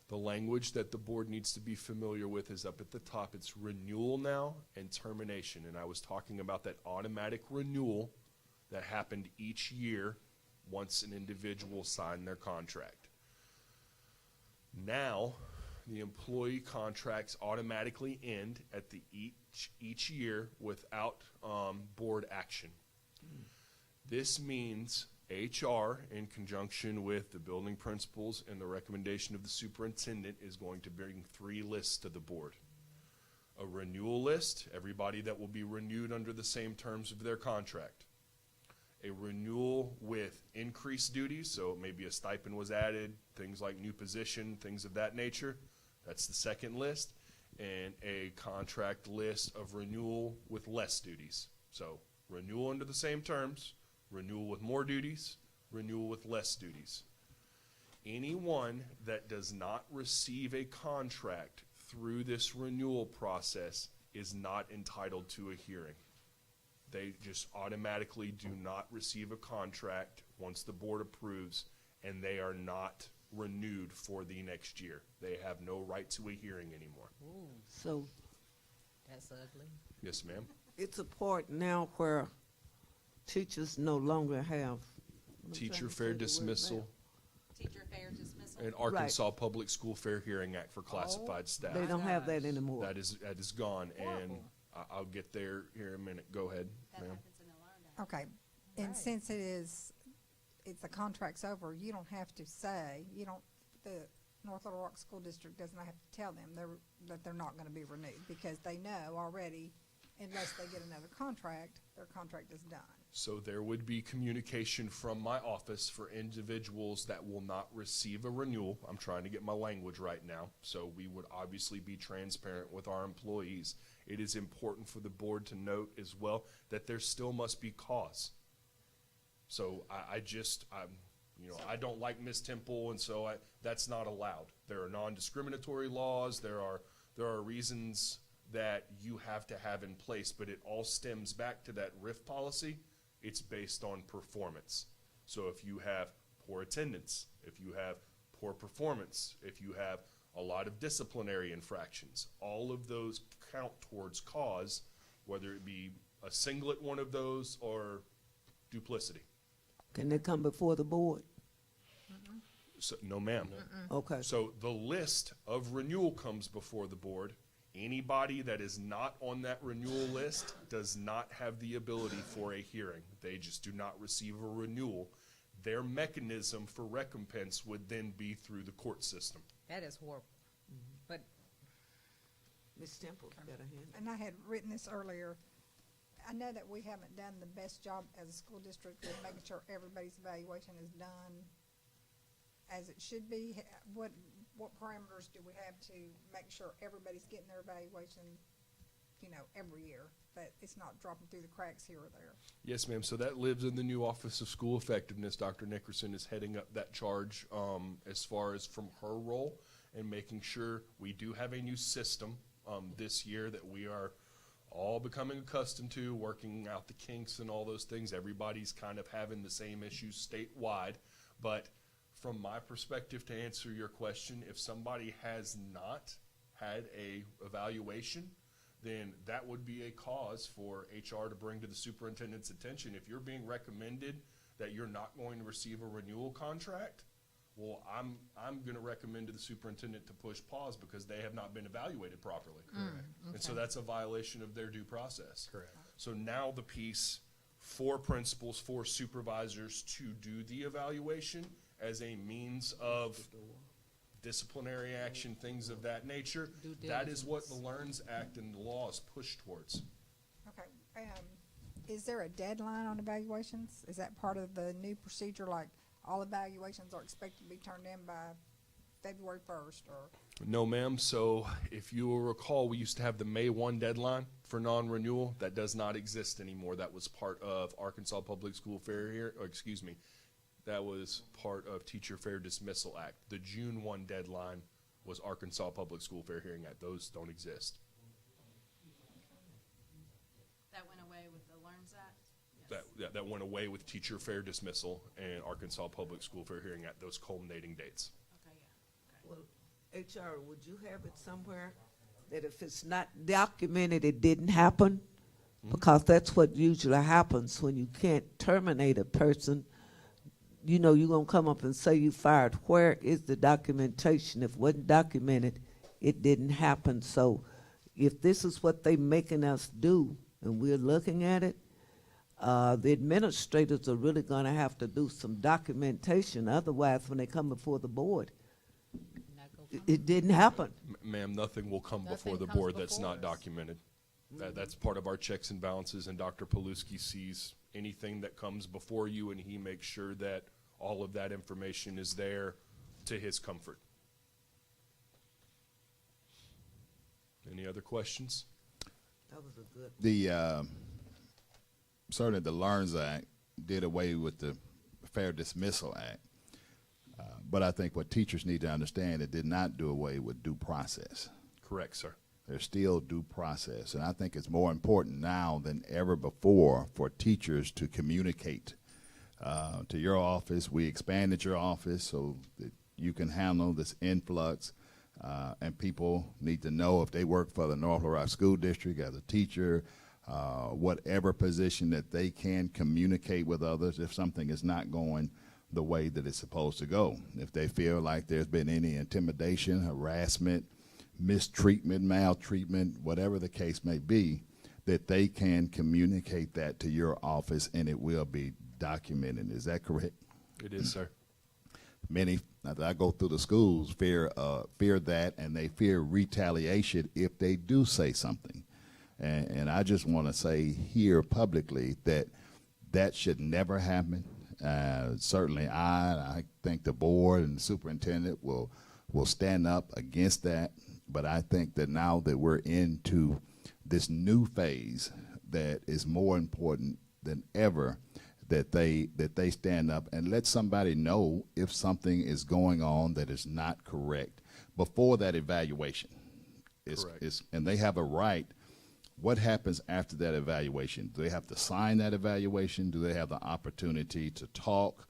The language that the board needs to be familiar with is up at the top. It's renewal now and termination. And I was talking about that automatic renewal that happened each year once an individual signed their contract. Now, the employee contracts automatically end at each year without board action. This means HR, in conjunction with the building principals and the recommendation of the superintendent, is going to bring 3 lists to the board. A renewal list, everybody that will be renewed under the same terms of their contract. A renewal with increased duties, so maybe a stipend was added, things like new position, things of that nature. That's the second list. And a contract list of renewal with less duties. So renewal under the same terms, renewal with more duties, renewal with less duties. Anyone that does not receive a contract through this renewal process is not entitled to a hearing. They just automatically do not receive a contract once the board approves, and they are not renewed for the next year. They have no right to a hearing anymore. So That's ugly. Yes, ma'am. it's a part now where teachers no longer have. I'm Teacher trying to fair say the word dismissal Teacher fair dismissal. and Arkansas Public School Fair Hearing Act for classified staff. now. They don't have that anymore. That is gone, and I'll get there here in a minute. Go ahead, That ma'am. happens in the learn day. Okay, and Right. since the contract's over, you don't have to say, the North Little Rock School District does not have to tell them that they're not gonna be renewed, because they know already, unless they get another contract, their contract is done. So there would be communication from my office for individuals that will not receive a renewal. I'm trying to get my language right now. So we would obviously be transparent with our employees. It is important for the board to note as well that there still must be cause. So I don't like Miss Temple, and so that's not allowed. There are non-discriminatory laws. There are reasons that you have to have in place, but it all stems back to that RIF policy. It's based on performance. So if you have poor attendance, if you have poor performance, if you have a lot of disciplinary infractions, all of those count towards cause, whether it be a singlet one of those or duplicity. Can they come before the board? So, no, ma'am. Okay. So the list of renewal comes before the board. Anybody that is not on that renewal list does not have the ability for a hearing. They just do not receive a renewal. Their mechanism for recompense would then be through the court system. That is horrible. But Ms. Temple got a hand. And I had written this earlier. I know that we haven't done the best job as a school district of making sure everybody's evaluation is done as it should be. What parameters do we have to make sure everybody's getting their evaluation, every year, that it's not dropping through the cracks here or there? Yes, ma'am. So that lives in the new Office of School Effectiveness. Dr. Nickerson is heading up that charge as far as from her role, and making sure we do have a new system this year that we are all becoming accustomed to, working out the kinks and all those things. Everybody's kind of having the same issues statewide. But from my perspective, to answer your question, if somebody has not had a evaluation, then that would be a cause for HR to bring to the superintendent's attention. If you're being recommended that you're not going to receive a renewal contract, well, I'm going to recommend to the superintendent to push pause because they have not been evaluated properly. Correct. And so that's a violation of their due process. Correct. So now the piece for principals, for supervisors to do the evaluation as a means of disciplinary action, things of that nature, that is what the LEARNS Act and the laws push towards. Okay, is there a deadline on evaluations? Is that part of the new procedure, like all evaluations are expected to be turned in by February 1st, or? No, ma'am. So if you will recall, we used to have the May 1 deadline for non-renewal. That does not exist anymore. That was part of Arkansas Public School Fair here, or excuse me, that was part of Teacher Fair Dismissal Act. The June 1 deadline was Arkansas Public School Fair Hearing Act. Those don't exist. That went away with the LEARNS Act? Yes. That went away with Teacher Fair Dismissal and Arkansas Public School Fair Hearing Act, those culminating dates. Okay, yeah. Okay. Well, HR, would you have it somewhere that if it's not documented, it didn't happen? Because that's what usually happens when you can't terminate a person. You know, you're going to come up and say you fired. Where is the documentation? If it wasn't documented, it didn't happen. So if this is what they're making us do and we're looking at it, the administrators are really going to have to do some documentation. Otherwise, when they come before the board, it didn't happen. Ma'am, nothing will come before Nothing the comes board that's before not us. documented. That's part of our checks and balances, and Dr. Paluski sees anything that comes before you, and he makes sure that all of that information is there to his comfort. Any other questions? That was a good. The certainly the LEARNS Act did away with the Fair Dismissal Act, but I think what teachers need to understand, it did not do away with due process. Correct, sir. There's still due process, and I think it's more important now than ever before for teachers to communicate to your office. We expanded your office so that you can handle this influx, and people need to know if they work for the North Little Rock School District as a teacher, whatever position, that they can communicate with others if something is not going the way that it's supposed to go. If they feel like there's been any intimidation, harassment, mistreatment, maltreatment, whatever the case may be, that they can communicate that to your office and it will be documented. Is that correct? It is, sir. Many, as I go through the schools, fear that, and they fear retaliation if they do say something. And I just want to say here publicly that that should never happen. Certainly I think the board and the superintendent will stand up against that. But I think that now that we're into this new phase, that is more important than ever that they stand up and let somebody know if something is going on that is not correct before that evaluation. Correct. And they have a right. What happens after that evaluation? Do they have to sign that evaluation? Do they have the opportunity to talk,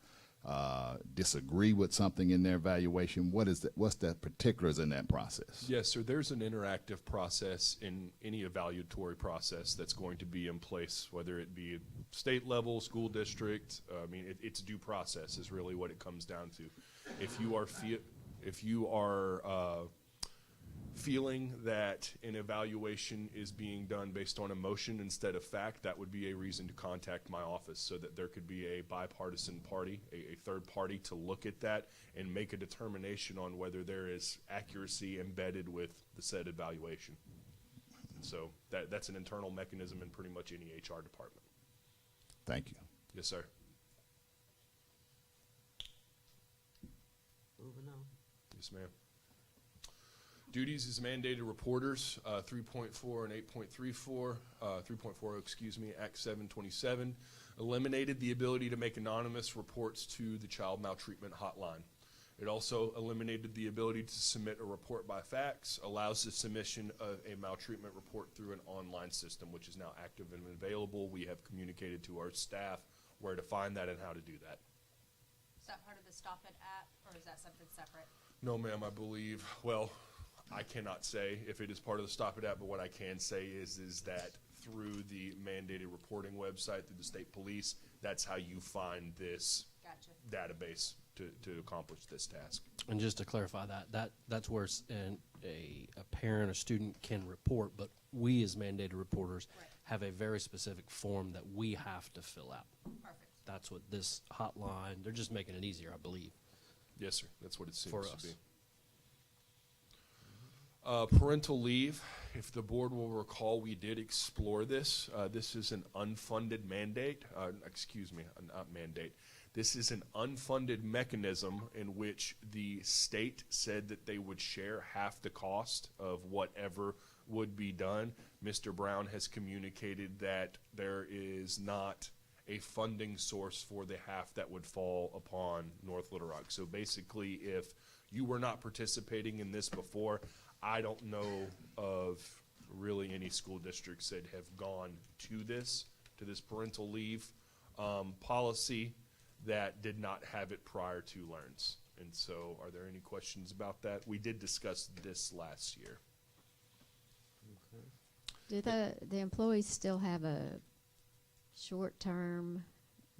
disagree with something in their evaluation? What is that? What's the particulars in that process? Yes, sir. There's an interactive process in any evaluatory process that's going to be in place, whether it be state level, school district. I mean, it's due process is really what it comes down to. If you are feeling that an evaluation is being done based on emotion instead of fact, that would be a reason to contact my office so that there could be a bipartisan party, a third party to look at that and make a determination on whether there is accuracy embedded with the said evaluation. And so that's an internal mechanism in pretty much any HR department. Thank you. Yes, sir. Moving on. Yes, ma'am. Duties as mandated reporters, 3.4 and 8.34, 3.40, excuse me, Act 727, eliminated the ability to make anonymous reports to the child maltreatment hotline. It also eliminated the ability to submit a report by fax, allows the submission of a maltreatment report through an online system, which is now active and available. We have communicated to our staff where to find that and how to do that. Is that part of the Stop It app, or is that something separate? No, ma'am, I believe, well, I cannot say if it is part of the Stop It app, but what I can say is that through the mandated reporting website, through the state police, that's how you find this Gotcha. database to accomplish this task. And just to clarify that's where a parent or student can report, but we as mandated reporters Right. have a very specific form that we have to fill out. Perfect. That's what this hotline, they're just making it easier, I believe. Yes, sir, that's what it seems For to us. be. Parental leave, if the board will recall, we did explore this. This is an unfunded mandate, not mandate. This is an unfunded mechanism in which the state said that they would share half the cost of whatever would be done. Mr. Brown has communicated that there is not a funding source for the half that would fall upon North Little Rock. So basically, if you were not participating in this before, I don't know of really any school districts that have gone to this parental leave policy that did not have it prior to LEARNS. And so are there any questions about that? We did discuss this last year. Do the employees still have a short-term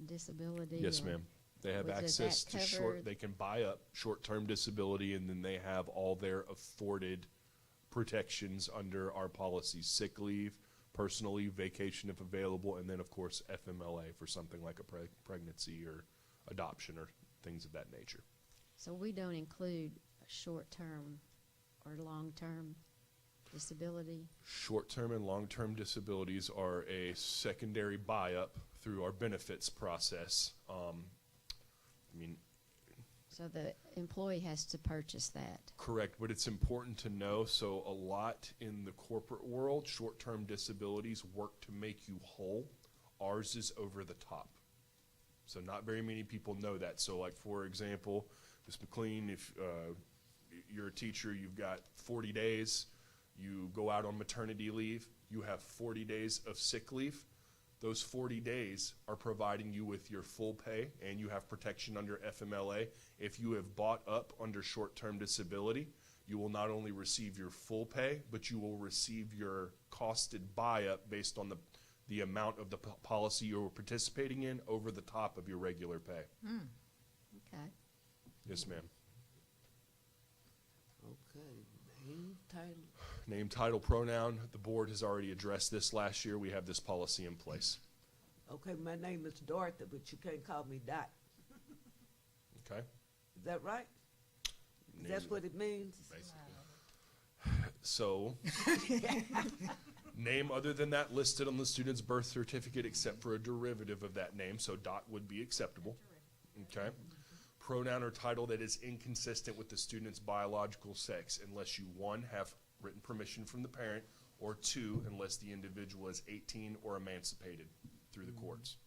disability? Yes, or ma'am. They have does that access to cover- they can buy up short-term disability, and then they have all their afforded protections under our policies: sick leave, personal leave, vacation if available, and then of course FMLA for something like a pregnancy or adoption or things of that nature. So we don't include a short-term or long-term disability? Short-term and long-term disabilities are a secondary buy-up through our benefits process. So the employee has to purchase that? Correct, but it's important to know, so a lot in the corporate world, short-term disabilities work to make you whole. Ours is over the top. So not very many people know that. So like, for example, Ms. McLean, if you're a teacher, you've got 40 days, you go out on maternity leave, you have 40 days of sick leave. Those 40 days are providing you with your full pay, and you have protection under FMLA. If you have bought up under short-term disability, you will not only receive your full pay, but you will receive your costed buy-up based on the amount of the policy you're participating in over the top of your regular pay. Okay. Yes, ma'am. Okay, name, title. Name, title, pronoun. The board has already addressed this last year. We have this policy in place. Okay, my name is Dorothy, but you can't call me Dot. Okay? Is that right? That's Name- what it means? So, name other than that listed on the student's birth certificate except for a derivative of that name, so Dot would be acceptable. Okay? Pronoun or title that is inconsistent with the student's biological sex unless you, 1, have written permission from the parent, or 2, unless the individual is 18 or emancipated through the courts.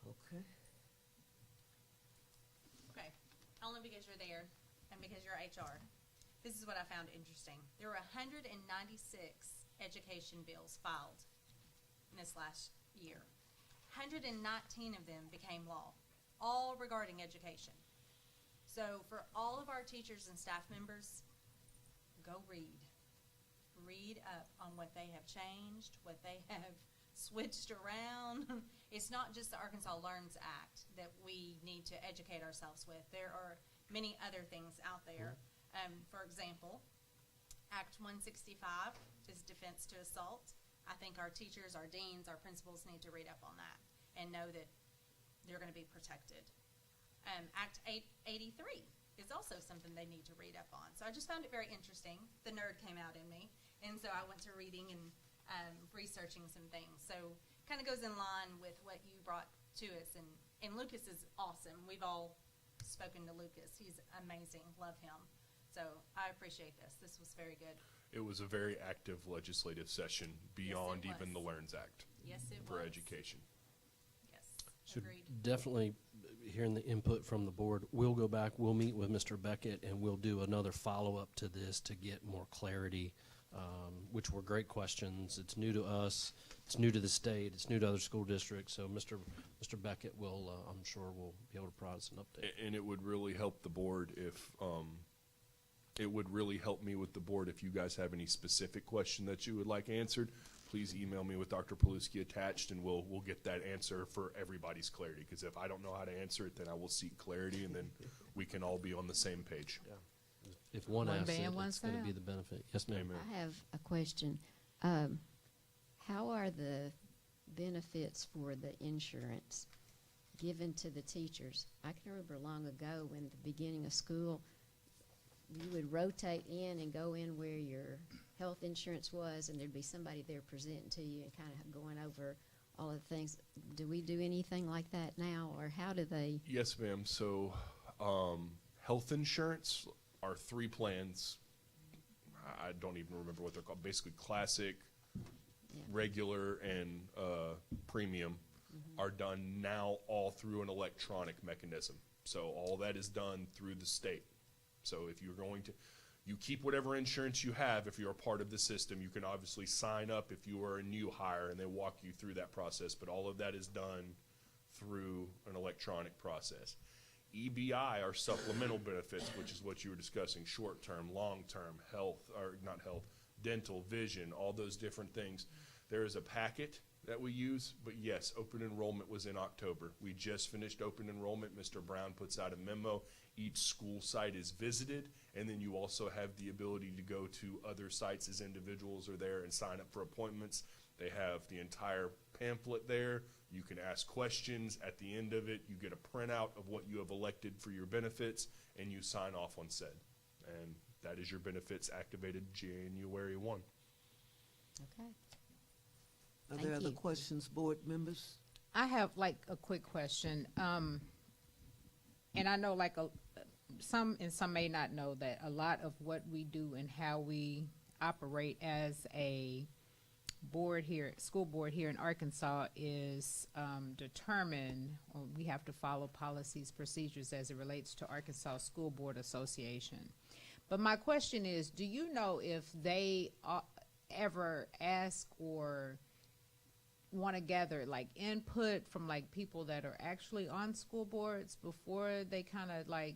Okay. Okay, only because you're there and because you're HR. This is what I found interesting. There were 196 education bills filed in this last year. 119 of them became law, all regarding education. So for all of our teachers and staff members, go read. Read up on what they have changed, what they have switched around. It's not just the Arkansas LEARNS Act that we need to educate ourselves with. There are many other things out there. For example, Act 165 is defense to assault. I think our teachers, our deans, our principals need to read up on that and know that they're going to be protected. Act 883 is also something they need to read up on. So I just found it very interesting. The nerd came out in me, and so I went to reading and researching some things. So kind of goes in line with what you brought to us, and Lucas is awesome. We've all spoken to Lucas. He's amazing. Love him. So I appreciate this. This was very good. It was a very active legislative session beyond Yes, it even the was. LEARNS Act Yes, it for was. education. Yes. So Agreed. definitely hearing the input from the board. We'll go back, we'll meet with Mr. Beckett, and we'll do another follow-up to this to get more clarity, which were great questions. It's new to us, it's new to the state, it's new to other school districts, so Mr. Beckett will, I'm sure will be able to provide us an update. And it would really help the board if, it would really help me with the board if you guys have any specific question that you would like answered. Please email me with Dr. Paluski attached, and we'll get that answer for everybody's clarity. Because if I don't know how to answer it, then I will seek clarity, and then we can all be on the same page. If one One asks it, band, one it's going to be sound. the benefit. Yes, ma'am. Amen. I have a question. How are the benefits for the insurance given to the teachers? I can remember long ago when the beginning of school, you would rotate in and go in where your health insurance was, and there'd be somebody there presenting to you and kind of going over all of the things. Do we do anything like that now, or how do they? Yes, ma'am. So, health insurance are 3 plans. I don't even remember what they're called. Basically, classic, Yeah. regular, and premium are done now all through an electronic mechanism. So all that is done through the state. So if you're going to, you keep whatever insurance you have. If you're a part of the system, you can obviously sign up if you are a new hire, and they walk you through that process. But all of that is done through an electronic process. EBI are supplemental benefits, which is what you were discussing: short-term, long-term, health, or not health, dental, vision, all those different things. There is a packet that we use, but yes, open enrollment was in October. We just finished open enrollment. Mr. Brown puts out a memo. Each school site is visited, and then you also have the ability to go to other sites as individuals are there and sign up for appointments. They have the entire pamphlet there. You can ask questions. At the end of it, you get a printout of what you have elected for your benefits, and you sign off on said. And that is your benefits activated January 1. Okay. Are Thank there other you. questions, board members? I have like a quick question. And I know like some may not know that a lot of what we do and how we operate as a board here, school board here in Arkansas is determined, or we have to follow policies, procedures as it relates to Arkansas School Board Association. But my question is, do you know if they ever ask or want to gather like input from like people that are actually on school boards before they kind of like,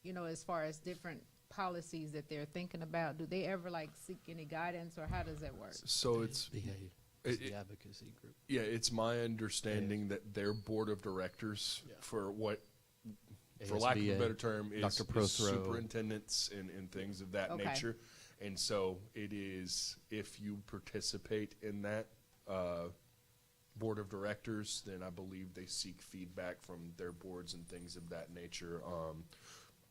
you know, as far as different policies that they're thinking about? Do they ever like seek any guidance, or how does that work? So it's the advocacy group. yeah, it's my understanding that their board of directors, Yeah. for what, for lack of a ASBA, better term, is Dr. Prothrow. superintendents and things of that Okay. nature. And so it is, if you participate in that board of directors, then I believe they seek feedback from their boards and things of that nature.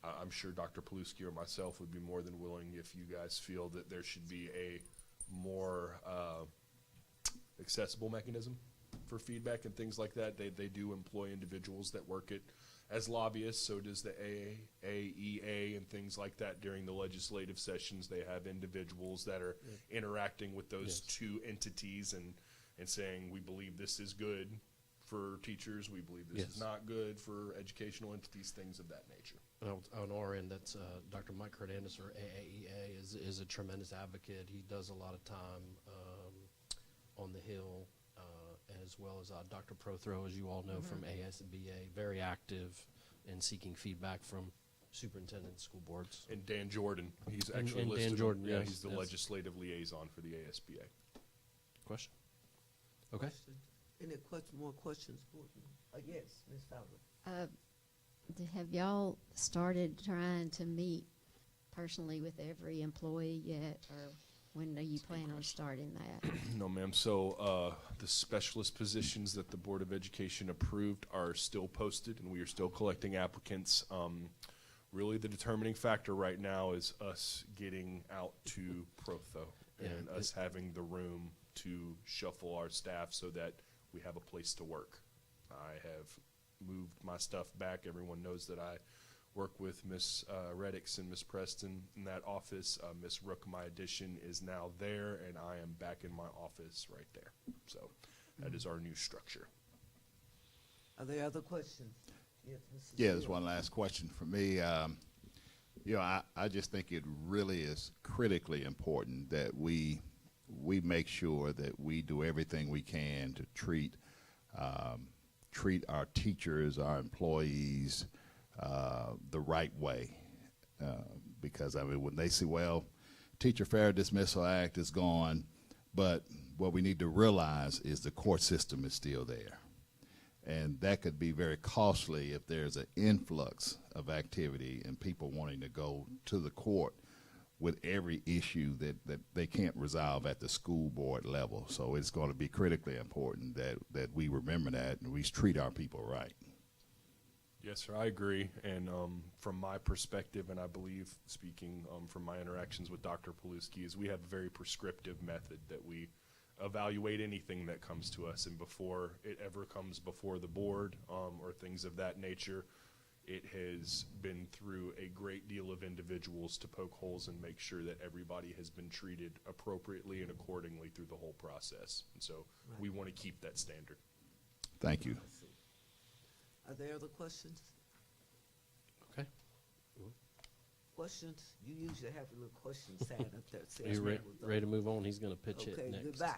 I'm sure Dr. Paluski or myself would be more than willing if you guys feel that there should be a more accessible mechanism for feedback and things like that. They do employ individuals that work it as lobbyists, so does the AEA and things like that. During the legislative sessions, they have individuals that are interacting with those Yes. two entities and saying, we believe this is good for teachers, we believe this Yes. is not good for educational entities, things of that nature. And on our end, that's Dr. Mike Hernandez, or AAEA, is a tremendous advocate. He does a lot of time on the Hill, as well as Dr. Prothrow, as you all know, from ASBA, very active in seeking feedback from superintendents, school boards. And Dan Jordan, he's And- actually and Dan listed. Jordan, yeah, yes, he's the yes. legislative liaison for the ASBA. Question? Okay. Any more questions, board members? Yes, Ms. Fowler. Have y'all started trying to meet personally with every employee yet, or when are you planning on starting that? No, ma'am. So the specialist positions that the Board of Education approved are still posted, and we are still collecting applicants. Really, the determining factor right now is us getting out to Protho and us having the room to shuffle our staff so that we have a place to work. I have moved my stuff back. Everyone knows that I work with Miss Reddix and Miss Preston in that office. Miss Rook, my addition, is now there, and I am back in my office right there. So that is our new structure. Are there other questions? Yes, Mrs. Yeah, there's Stewart. one last question for me. I just think it really is critically important that we make sure that we do everything we can to treat our teachers, our employees, the right way. Because, I mean, when they say, well, Teacher Fair Dismissal Act is gone, but what we need to realize is the court system is still there. And that could be very costly if there's an influx of activity and people wanting to go to the court with every issue that they can't resolve at the school board level. So it's going to be critically important that we remember that and we treat our people right. Yes, sir, I agree. And from my perspective, and I believe speaking from my interactions with Dr. Paluski, is we have a very prescriptive method that we evaluate anything that comes to us, and before it ever comes before the board or things of that nature, it has been through a great deal of individuals to poke holes and make sure that everybody has been treated appropriately and accordingly through the whole process. And so we want to keep that standard. Thank you. Are there other questions? Okay. Questions? You usually have a little question sign up there. Are you ready to move on? He's going to pitch it Okay, next. goodbye.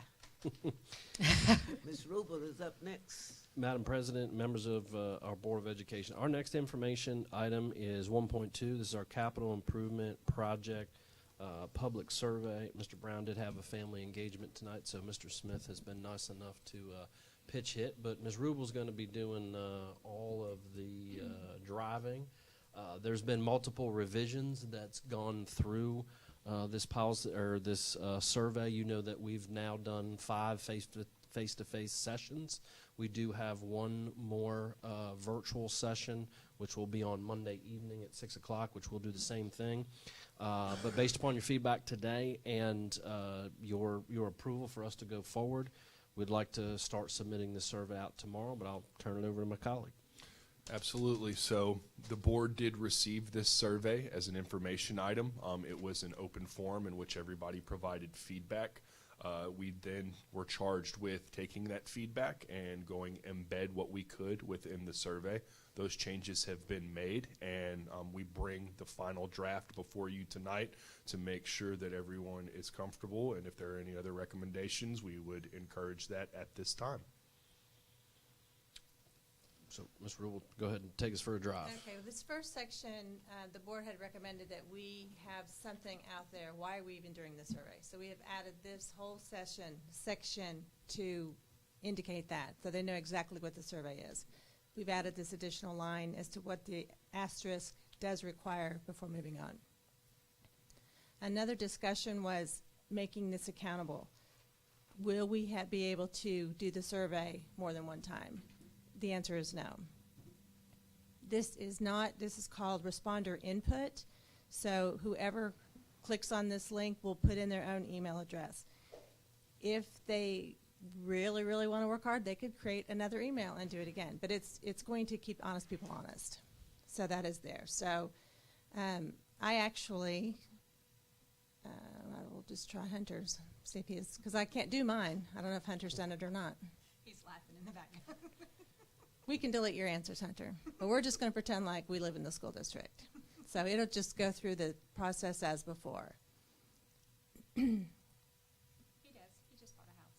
Ms. Rubel is up next. Madam President, members of our Board of Education, our next information item is 1.2. This is our capital improvement project public survey. Mr. Brown did have a family engagement tonight, so Mr. Smith has been nice enough to pitch hit, but Ms. Rubel's going to be doing all of the driving. There's been multiple revisions that's gone through this policy or this survey. You know that we've now done 5 face-to-face sessions. We do have one more virtual session, which will be on Monday evening at 6 o'clock, which will do the same thing. But based upon your feedback today and your approval for us to go forward, we'd like to start submitting the survey out tomorrow, but I'll turn it over to my colleague. Absolutely. So the board did receive this survey as an information item. It was an open forum in which everybody provided feedback. We then were charged with taking that feedback and going embed what we could within the survey. Those changes have been made, and we bring the final draft before you tonight to make sure that everyone is comfortable. And if there are any other recommendations, we would encourage that at this time. So, Ms. Rule, go ahead and take us for a drive. Okay, well, this first section, the board had recommended that we have something out there. Why are we even doing the survey? So we have added this whole section to indicate that, so they know exactly what the survey is. We've added this additional line as to what the asterisk does require before moving on. Another discussion was making this accountable. Will we be able to do the survey more than one time? The answer is no. This is called responder input. So whoever clicks on this link will put in their own email address. If they really, really want to work hard, they could create another email and do it again. But it's going to keep honest people honest. So that is there. So I actually, I will just try Hunter's, see if he is, because I can't do mine. I don't know if Hunter's done it or not. He's laughing in the background. We can delete your answers, Hunter, but we're just going to pretend like we live in the school district. So it'll just go through the process as before. He does. He just bought a house.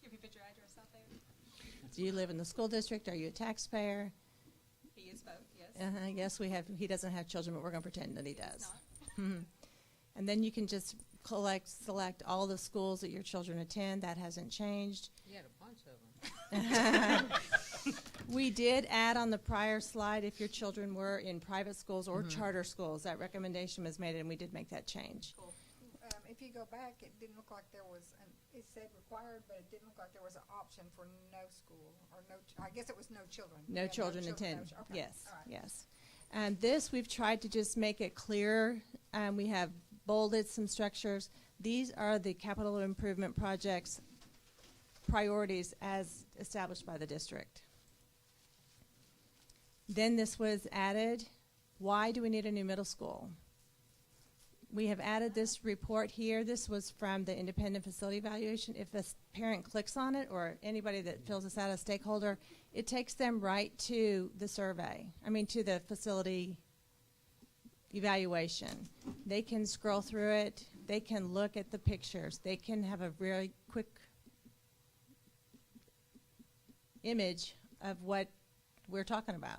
Give me put your address out there. Do you live in the school district? Are you a taxpayer? He is both, yes. Yes, we have. He doesn't have children, but we're going to pretend that he does. Not. And then you can just select all the schools that your children attend. That hasn't changed. You had a bunch of them. We did add on the prior slide if your children were in private schools or charter schools. That recommendation was made, and we did make that change. Cool. If you go back, it didn't look like there was, it said required, but it didn't look like there was an option for no school or no, I guess it was no children. No Yeah, children attend. Okay. Yes, All right. yes. And this, we've tried to just make it clear. We have bolded some structures. These are the capital improvement projects priorities as established by the district. Then this was added. Why do we need a new middle school? We have added this report here. This was from the independent facility evaluation. If a parent clicks on it, or anybody that fills this out as stakeholder, it takes them right to the survey. To the facility evaluation. They can scroll through it. They can look at the pictures. They can have a very quick image of what we're talking about.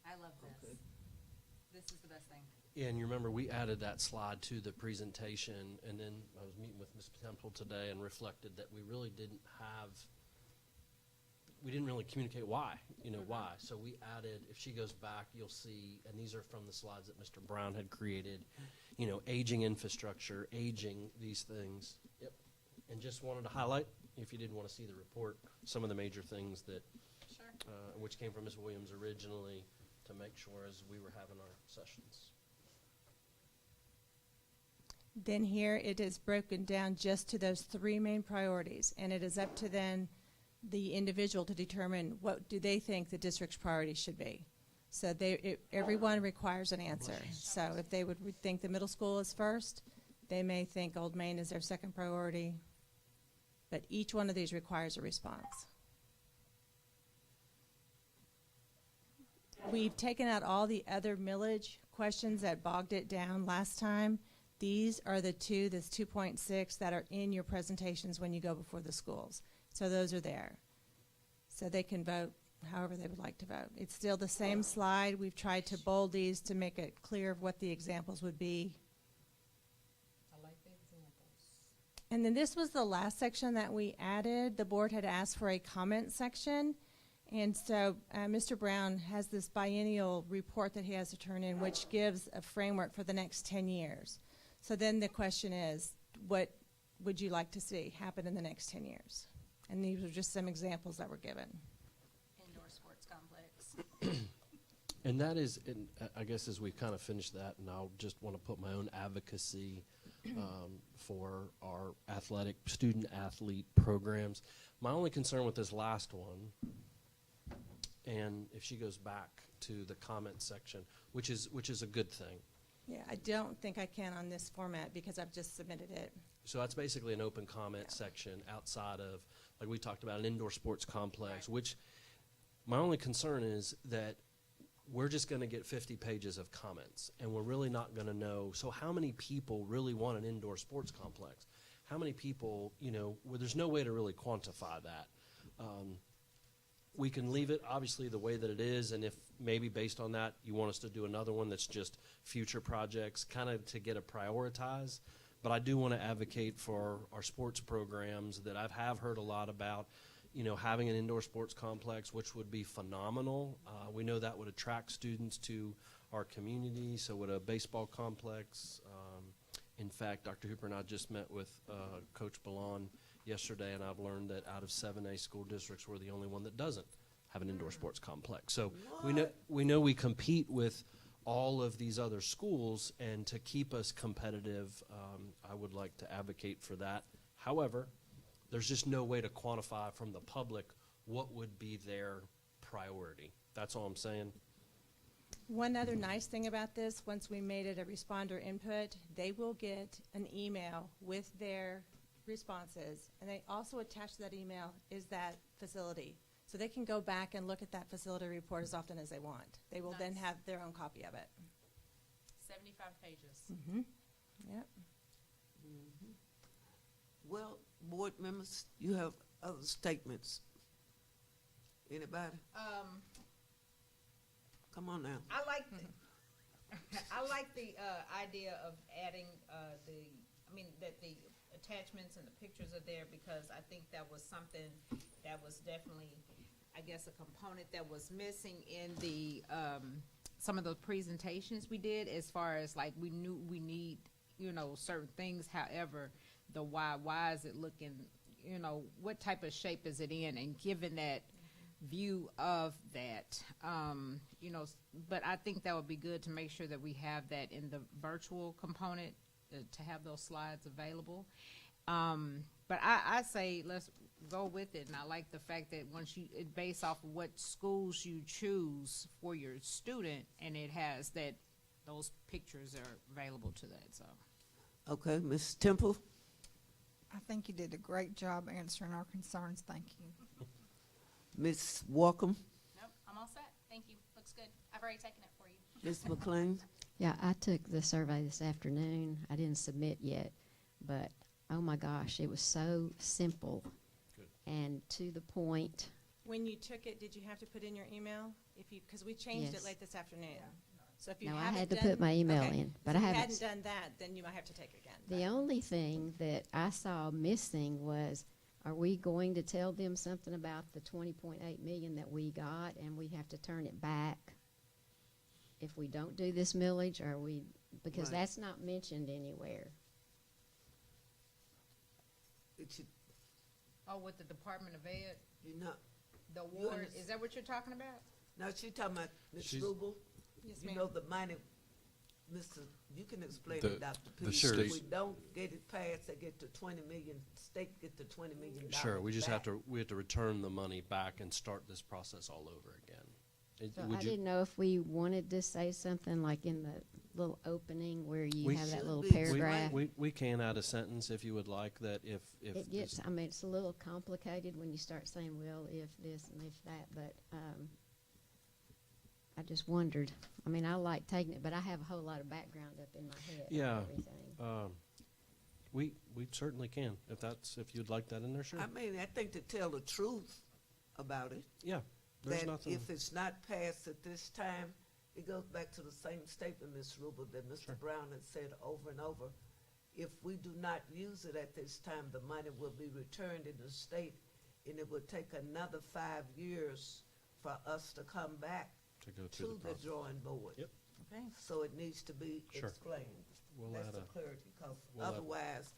I love this. This is the best thing. Yeah, and you remember we added that slide to the presentation, and then I was meeting with Ms. Temple today and reflected that we really didn't really communicate why, why. So we added, if she goes back, you'll see, and these are from the slides that Mr. Brown had created, aging infrastructure, aging these things. Yep. And just wanted to highlight, if you didn't want to see the report, some of the major things that, Sure. which came from Ms. Williams originally, to make sure as we were having our sessions. Then here it is broken down just to those three main priorities, and it is up to then the individual to determine what do they think the district's priorities should be. So everyone requires an answer. So if they would think the middle school is first, they may think Old Main is their second priority, but each one of these requires a response. We've taken out all the other millage questions that bogged it down last time. These are the two, this 2.6, that are in your presentations when you go before the schools. So those are there. So they can vote however they would like to vote. It's still the same slide. We've tried to bold these to make it clear of what the examples would be. I like the examples. And then this was the last section that we added. The board had asked for a comment section. And so Mr. Brown has this biennial report that he has to turn in, which gives a framework for the next 10 years. So then the question is, what would you like to see happen in the next 10 years? And these are just some examples that were given. Indoor sports complex. And that is, and I guess as we kind of finish that, and I'll just want to put my own advocacy for our student-athlete programs. My only concern with this last one, and if she goes back to the comment section, which is a good thing. Yeah, I don't think I can on this format because I've just submitted it. So that's basically an open comment section outside of, like we talked about, an indoor sports complex, which my only concern is that we're just going to get 50 pages of comments, and we're really not going to know, so how many people really want an indoor sports complex? How many people, where there's no way to really quantify that. We can leave it, obviously, the way that it is, and if maybe based on that you want us to do another one that's just future projects, kind of to get a prioritize. But I do want to advocate for our sports programs that I have heard a lot about, having an indoor sports complex, which would be phenomenal. We know that would attract students to our community, so would a baseball complex. In fact, Dr. Hooper and I just met with Coach Ballon yesterday, and I've learned that out of 7A school districts, we're the only one that doesn't have an indoor sports complex. So we know we compete with all of these other schools, and to keep us competitive, I would like to advocate for that. However, there's just no way to quantify from the public what would be their priority. That's all I'm saying. One other nice thing about this, once we made it a responder input, they will get an email with their responses, and they also attach to that email is that facility. So they can go back and look at that facility report as often as they want. They will then Nice. have their own copy of it. 75 pages. Mm-hmm. Yep. Well, board members, you have other statements. Anybody? Come on now. I like the idea of adding that the attachments and the pictures are there, because I think that was something that was definitely, I guess, a component that was missing in the some of the presentations we did, as far as like we knew we need, certain things. However, the why is it looking, what type of shape is it in, and given that view of that, but I think that would be good to make sure that we have that in the virtual component, to have those slides available. But I say let's go with it, and I like the fact that once it based off of what schools you choose for your student, and it has that those pictures are available to that, so. Okay, Ms. Temple? I think you did a great job answering our concerns. Thank you. Ms. Walkham? Nope, I'm all set. Thank you. Looks good. I've already taken it for you. Ms. McLean? Yeah, I took the survey this afternoon. I didn't submit yet, but oh my gosh, it was so simple and to the point. When you took it, did you have to put in your email? Because we changed it Yes. late this afternoon. So if you No, I haven't had to done- put my email okay. in, but So I if you haven't. hadn't done that, then you might have to take it again. The only thing that I saw missing was, are we going to tell them something about the 20.8 million that we got and we have to turn it back if we don't do this millage? Or we, because Right. that's not mentioned anywhere. It should, Oh, with the Department of Ed, you know, the You award, underst- is that what you're talking about? now she talking about Ms. She's- Rubel. Yes, You ma'am. know the money, Mr., you can explain The- it, Dr. the Pease. state- If we don't get it passed, they get to 20 million, state get to $20 million. Sure, we just back. we have to return the money back and start this process all over again. So Would I you- didn't know if we wanted to say something like in the little opening where you We have that should little be paragraph. We can add a sentence if you would like that if It this- gets, I mean, it's a little complicated when you start saying, well, if this and if that, but, I just wondered. I mean, I like taking it, but I have a whole lot of background up in my head. on Yeah. everything. we certainly can, if you'd like that in there, sure. I mean, I think to tell the truth about it, Yeah, there's that nothing. if it's not passed at this time, it goes back to the same statement, Ms. Rubel, that Mr. Brown has said over and over. If we do not use it at this time, the money will be returned in the state, and it will take another 5 years for us to come back To go through to the the process. drawing board. Yep. Okay. So it needs to be Sure. explained. We'll That's add the a- clarity, because we'll add- otherwise,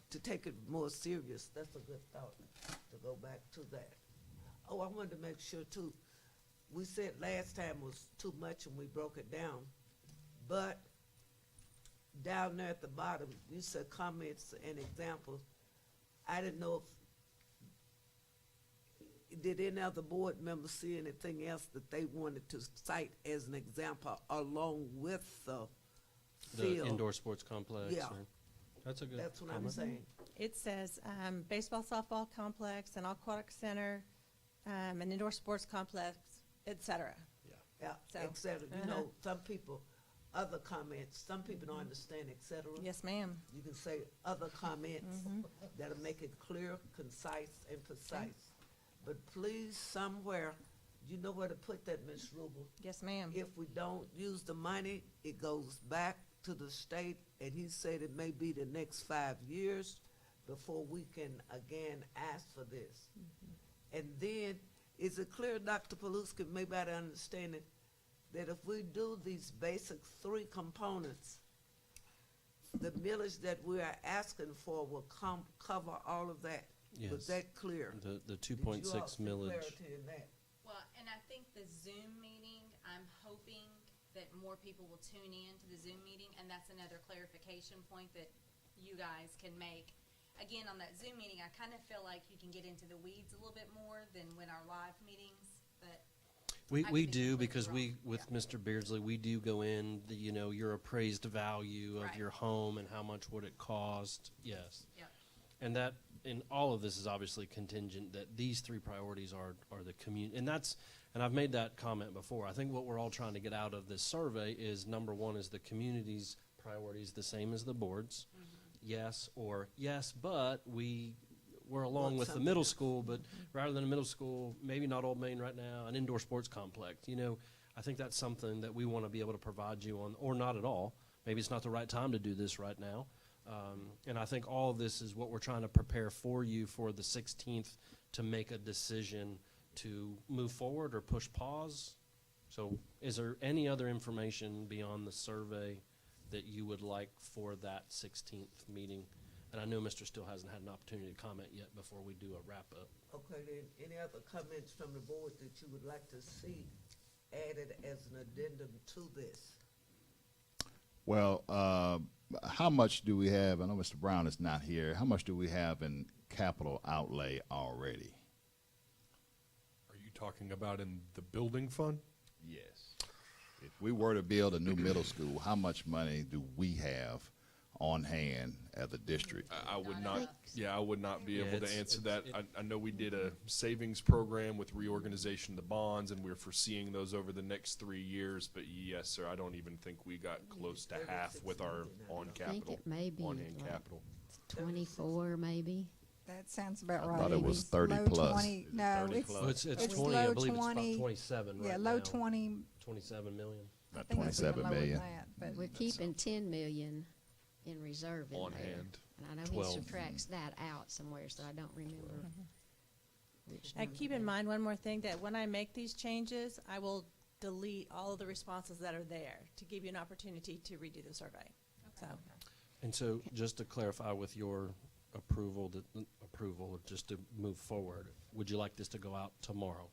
to take it more serious, that's a good thought, to go back to that. Oh, I wanted to make sure too, we said last time was too much and we broke it down, but down there at the bottom, you said comments and examples. I didn't know did any other board members see anything else that they wanted to cite as an example along with the The field? indoor sports complex. Yeah. That's a good That's what I'm comment. saying. It says baseball, softball complex, an aquatic center, an indoor sports complex, et cetera. Yeah, So, et cetera. You uh-huh. know, some people, other comments, some people don't understand et cetera. Yes, ma'am. You can say other comments that'll make it clear, concise, and precise. But please, somewhere, you know where to put that, Ms. Rubel. Yes, ma'am. If we don't use the money, it goes back to the state, and he said it may be the next 5 years before we can again ask for this. And then, is it clear, Dr. Paluski, maybe I don't understand it, that if we do these basic 3 components, the millage that we are asking for will cover all of that? Yes. Was that clear? The Did 2.6 you all see millage. clarity in that? Well, and I think the Zoom meeting, I'm hoping that more people will tune in to the Zoom meeting, and that's another clarification point that you guys can make. Again, on that Zoom meeting, I kind of feel like you can get into the weeds a little bit more than when our live meetings, but We I could we be do completely because wrong. with Mr. Beardsley, we do go in, your appraised value of Right. your home and how much would it cost. Yes. yeah. And that, and all of this is obviously contingent that these 3 priorities are the community. And I've made that comment before. I think what we're all trying to get out of this survey is, number one, is the community's priorities the same as the board's? Yes, or yes, but we're along Want with the something middle else. school, but rather than a middle school, maybe not Old Main right now, an indoor sports complex. I think that's something that we want to be able to provide you on, or not at all. Maybe it's not the right time to do this right now. And I think all of this is what we're trying to prepare for you for the 16th to make a decision to move forward or push pause. So is there any other information beyond the survey that you would like for that 16th meeting? And I know Mr. Still hasn't had an opportunity to comment yet before we do a wrap-up. Okay, then, any other comments from the board that you would like to see added as an addendum to this? Well, how much do we have? I know Mr. Brown is not here. How much do we have in capital outlay already? Are you talking about in the building fund? Yes. If we were to build a new middle school, how much money do we have on hand as a district? I would not, I would not be Yeah, able to it's- answer it's- that. I know we did a savings program with reorganization of the bonds, and we're foreseeing those over the next 3 years. But yes, sir, I don't even think we got close to half with our on I think capital, it may be on-hand like capital. 24 maybe. That sounds about I right. thought it was It's 30 low plus. 20 No, 30 it's, plus? Well, it's It's 20, I low believe it's 20, about 27 right yeah, now. low 20, 27 million. I About think it's even 27 lower than million. that, but We're keeping 10 million in reserve in On there. hand. And I know 12. he subtracts that out somewhere, so I don't remember which And number keep in that- mind one more thing, that when I make these changes, I will delete all of the responses that are there to give you an opportunity to redo the survey. So, And so, just to clarify with your approval, just to move forward, would you like this to go out tomorrow?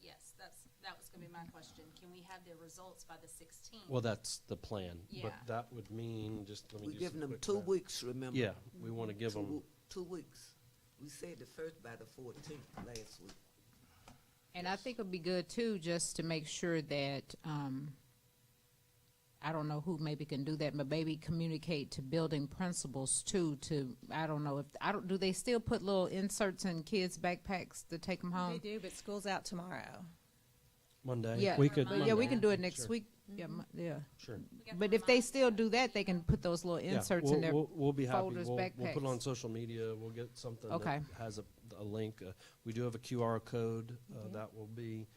Yes, that was gonna be my question. Can we have the results by the 16th? Well, that's the plan. But Yeah. that would mean, let me We're do giving some them quick 2 math. weeks, remember? Yeah, we want to give them, 2 weeks. We said the first by the 14th last week. And I think it'd be good too, just to make sure that, I don't know who maybe can do that, but maybe communicate to building principals too, I don't know do they still put little inserts in kids' backpacks to take them they home? do, but school's out tomorrow. Monday? Yeah, We could. but yeah, we can do it Monday. next Sure, week. Yeah, yeah. Sure. We got But the if they reminder still that do that, they can put those little Yeah, inserts in their we'll be happy. folders, We'll put it on backpacks. social media. We'll get something Okay. that has a link. We do have a QR code that will be.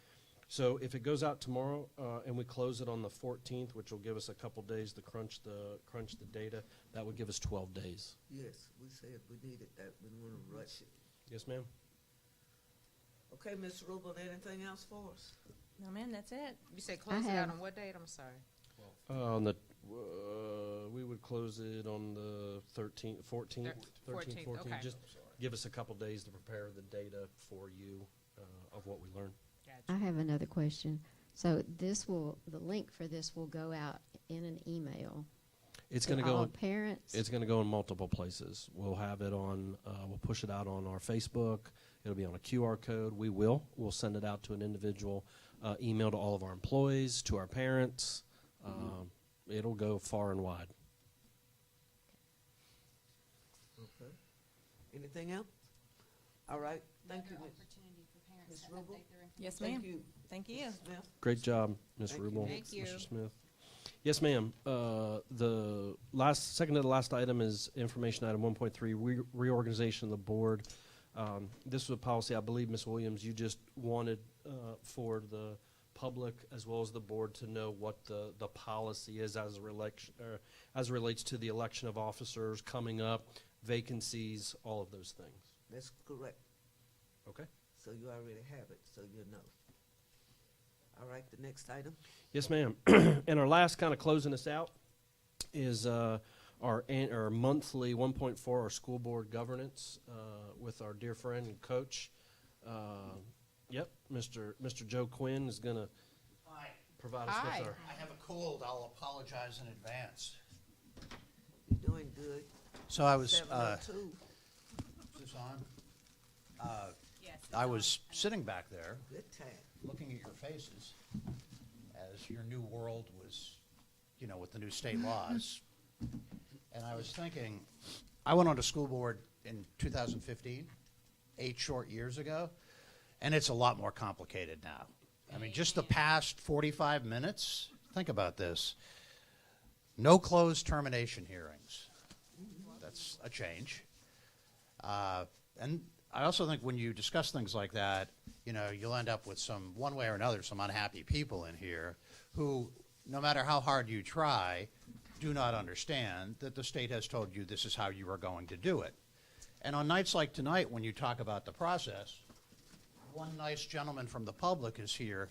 So if it goes out tomorrow and we close it on the 14th, which will give us a couple days to crunch the data, that would give us 12 days. Yes, we said we needed that. We didn't want to rush it. Yes, ma'am. Okay, Ms. Rubel, anything else for us? No, man, that's it. You said close it have- out on what date? I'm sorry. On the we would close it on the 14th, 14th, okay. Just give us a couple days to prepare the data for you of what we learned. I have another question. So the link for this will go out in an email. It's to going to go. all parents. It's going to go in multiple places. We'll have it on. We'll push it out on our Facebook. It'll be on a QR code. We'll send it out to an individual email to all of our employees, to our parents. It'll go far and wide. Okay. Anything else? All right, thank you, Another Ms. opportunity for parents Ms. to Rubel? update their information. Yes, Thank ma'am. you. Thank you. Ms. Smith? Great job, Ms. Thank you. Rubel. Thank you. Mr. Smith. Yes, ma'am. The second to the last item is information item 1.3, reorganization of the board. This was a policy I believe, Ms. Williams, you just wanted for the public as well as the board to know what the policy is as it relates to the election of officers coming up, vacancies, all of those things. That's correct. Okay. So you already have it, so you know. All right, the next item. Yes, ma'am. And our last kind of closing us out is our monthly 1.4, our school board governance with our dear friend and coach. Yep, Mr. Joe Quinn is going to Hi, provide us Hi. with our. I have a cold. I'll apologize in advance. You're doing good. So I was, 7:02. is this on? Yes. it's I on. was sitting back there, Good time. looking at your faces, as your new world was, with the new state laws. And I was thinking, I went on to school board in 2015, 8 short years ago, and it's a lot more complicated now. I mean, just the past 45 minutes, think about this. No closed termination hearings. That's a change. And I also think when you discuss things like that, you'll end up with one way or another, some unhappy people in here who, no matter how hard you try, do not understand that the state has told you this is how you are going to do it. And on nights like tonight, when you talk about the process, one nice gentleman from the public is here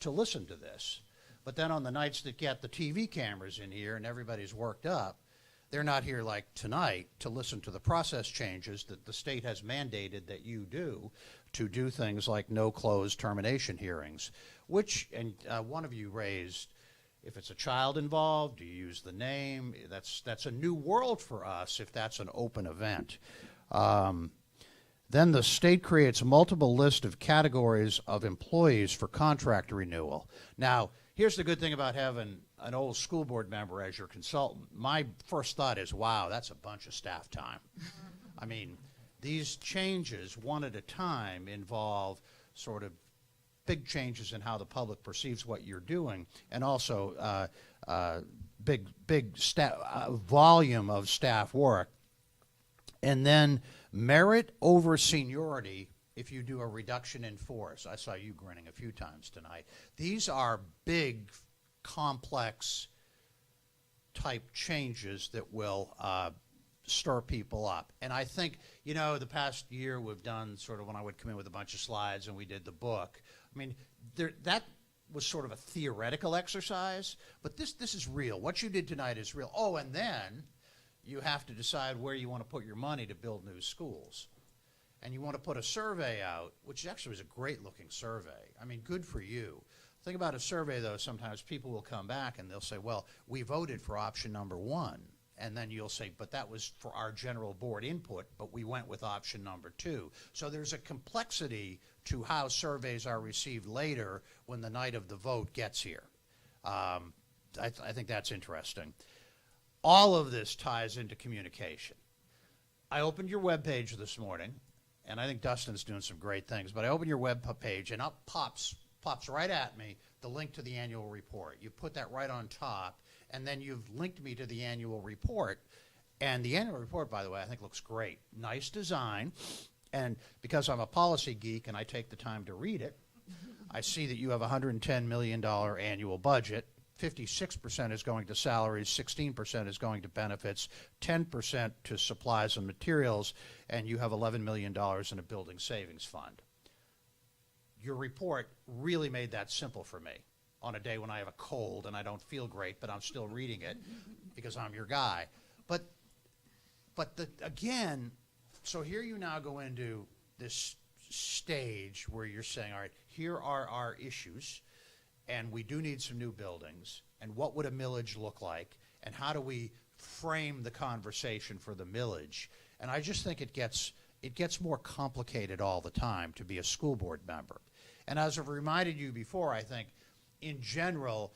to listen to this. But then on the nights that get the TV cameras in here and everybody's worked up, they're not here like tonight to listen to the process changes that the state has mandated that you do to do things like no closed termination hearings, which, and one of you raised, if it's a child involved, do you use the name? That's a new world for us if that's an open event. Then the state creates multiple lists of categories of employees for contract renewal. Now, here's the good thing about having an old school board member as your consultant. My first thought is, wow, that's a bunch of staff time. I mean, these changes, one at a time, involve sort of big changes in how the public perceives what you're doing, and also big volume of staff work. And then merit over seniority if you do a reduction in force. I saw you grinning a few times tonight. These are big, complex type changes that will stir people up. And I think, you know, the past year we've done sort of when I would come in with a bunch of slides and we did the book. I mean, that was sort of a theoretical exercise, but this is real. What you did tonight is real. Oh, and then you have to decide where you want to put your money to build new schools. And you want to put a survey out, which actually was a great-looking survey. I mean, good for you. The thing about a survey, though, sometimes people will come back and they'll say, well, we voted for option number 1. And then you'll say, but that was for our general board input, but we went with option number 2. So there's a complexity to how surveys are received later when the night of the vote gets here. I think that's interesting. All of this ties into communication. I opened your webpage this morning, and I think Dustin's doing some great things, but I opened your web page, and up pops right at me the link to the annual report. You put that right on top, and then you've linked me to the annual report. And the annual report, by the way, I think looks great. Nice design. And because I'm a policy geek and I take the time to read it, I see that you have a $110 million annual budget. 56% is going to salaries, 16% is going to benefits, 10% to supplies and materials, and you have $11 million in a building savings fund. Your report really made that simple for me on a day when I have a cold and I don't feel great, but I'm still reading it because I'm your guy. But again, so here you now go into this stage where you're saying, all right, here are our issues, and we do need some new buildings, and what would a millage look like, and how do we frame the conversation for the millage? And I just think it gets more complicated all the time to be a school board member. And as I've reminded you before, I think in general,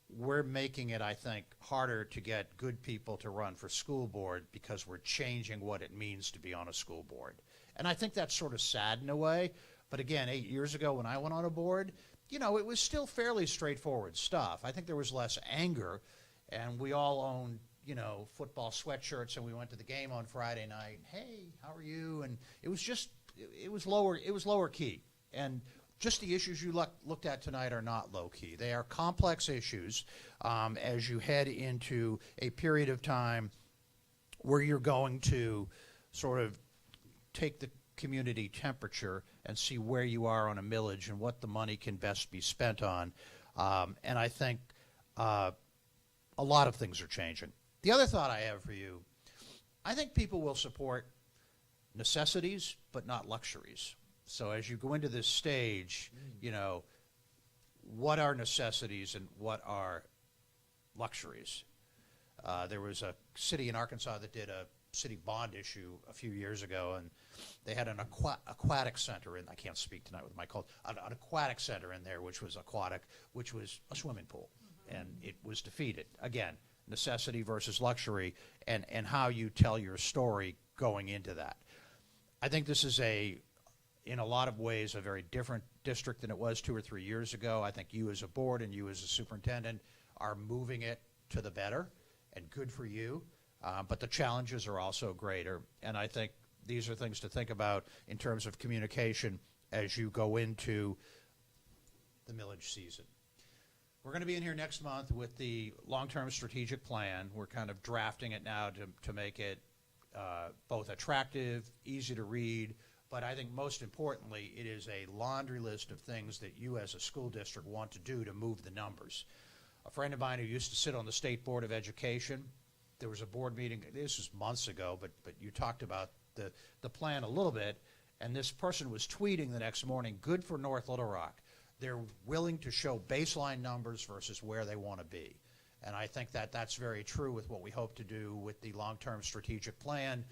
we're making it, I think, harder to get good people to run for school board because we're changing what it means to be on a school board. And I think that's sort of sad in a way. But again, 8 years ago when I went on a board, you know, it was still fairly straightforward stuff. I think there was less anger, and we all owned, you know, football sweatshirts, and we went to the game on Friday night. Hey, how are you? And it was just, it was lower key. And just the issues you looked at tonight are not low key. They are complex issues as you head into a period of time where you're going to sort of take the community temperature and see where you are on a millage and what the money can best be spent on. And I think a lot of things are changing. The other thought I have for you, I think people will support necessities but not luxuries. So as you go into this stage, you know, what are necessities and what are luxuries? There was a city in Arkansas that did a city bond issue a few years ago, and they had an aquatic center in, I can't speak tonight with my cold, an aquatic center in there, which was aquatic, which was a swimming pool, and it was defeated. Again, necessity versus luxury, and how you tell your story going into that. I think this is in a lot of ways, a very different district than it was 2 or 3 years ago. I think you as a board and you as a superintendent are moving it to the better, and good for you. But the challenges are also greater, and I think these are things to think about in terms of communication as you go into the millage season. We're going to be in here next month with the long-term strategic plan. We're kind of drafting it now to make it both attractive, easy to read, but I think most importantly, it is a laundry list of things that you as a school district want to do to move the numbers. A friend of mine who used to sit on the State Board of Education, there was a board meeting, this was months ago, but you talked about the plan a little bit, and this person was tweeting the next morning, good for North Little Rock. They're willing to show baseline numbers versus where they want to be. And I think that's very true with what we hope to do with the long-term strategic plan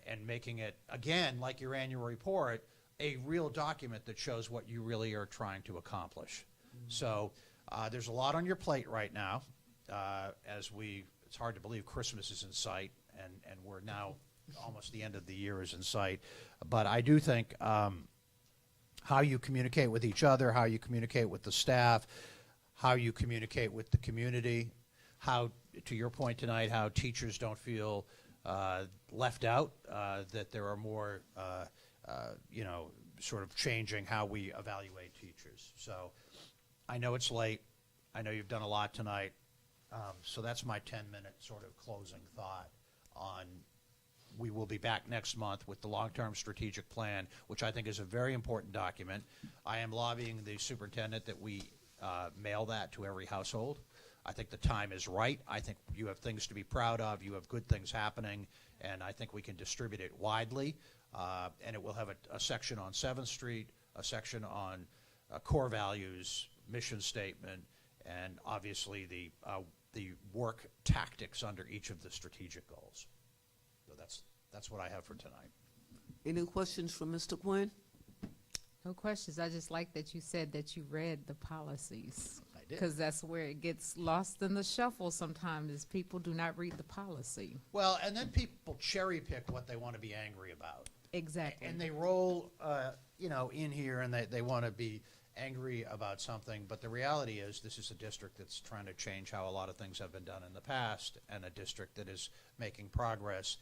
and making it, again, like your annual report, a real document that shows what you really are trying to accomplish. So There's a lot on your plate right now. It's hard to believe Christmas is in sight, and we're now almost the end of the year is in sight. But I do think how you communicate with each other, how you communicate with the staff, how you communicate with the community, how, to your point tonight, how teachers don't feel left out, that there are more, sort of changing how we evaluate teachers. So I know it's late. I know you've done a lot tonight. So that's my 10-minute sort of closing thought on we will be back next month with the long-term strategic plan, which I think is a very important document. I am lobbying the superintendent that we mail that to every household. I think the time is right. I think you have things to be proud of. You have good things happening, and I think we can distribute it widely. And it will have a section on 7th Street, a section on core values, mission statement, and obviously the work tactics under each of the strategic goals. So that's what I have for tonight. Any questions from Mr. Quinn? No questions. I just like that you said that you read the policies. I did. Because that's where it gets lost in the shuffle sometimes, is people do not read the policy. Well, and then people cherry pick what they want to be angry about. Exactly. And they roll, in here and they want to be angry about something. But the reality is this is a district that's trying to change how a lot of things have been done in the past, and a district that is making progress.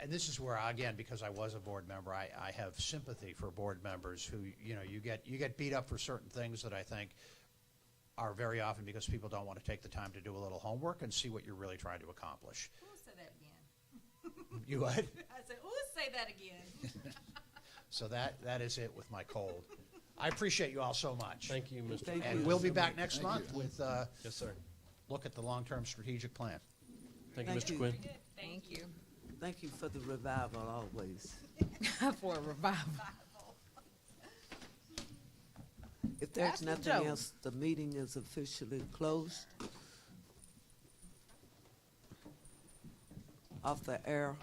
And this is where, again, because I was a board member, I have sympathy for board members who, you get beat up for certain things that I think are very often because people don't want to take the time to do a little homework and see what you're really trying to accomplish. Ooh, say that again. You what? I said, ooh, say that again. So that is it with my cold. I appreciate you all so much. Thank you, Mr. Thank And you. we'll be back next month with Yes, sir. look at the long-term strategic plan. Thank you, Thank Mr. you. Quinn. Thank you Thank you for the revival always. for a revival. If there's Pastor nothing Joe. else, the meeting is officially closed. Off the air.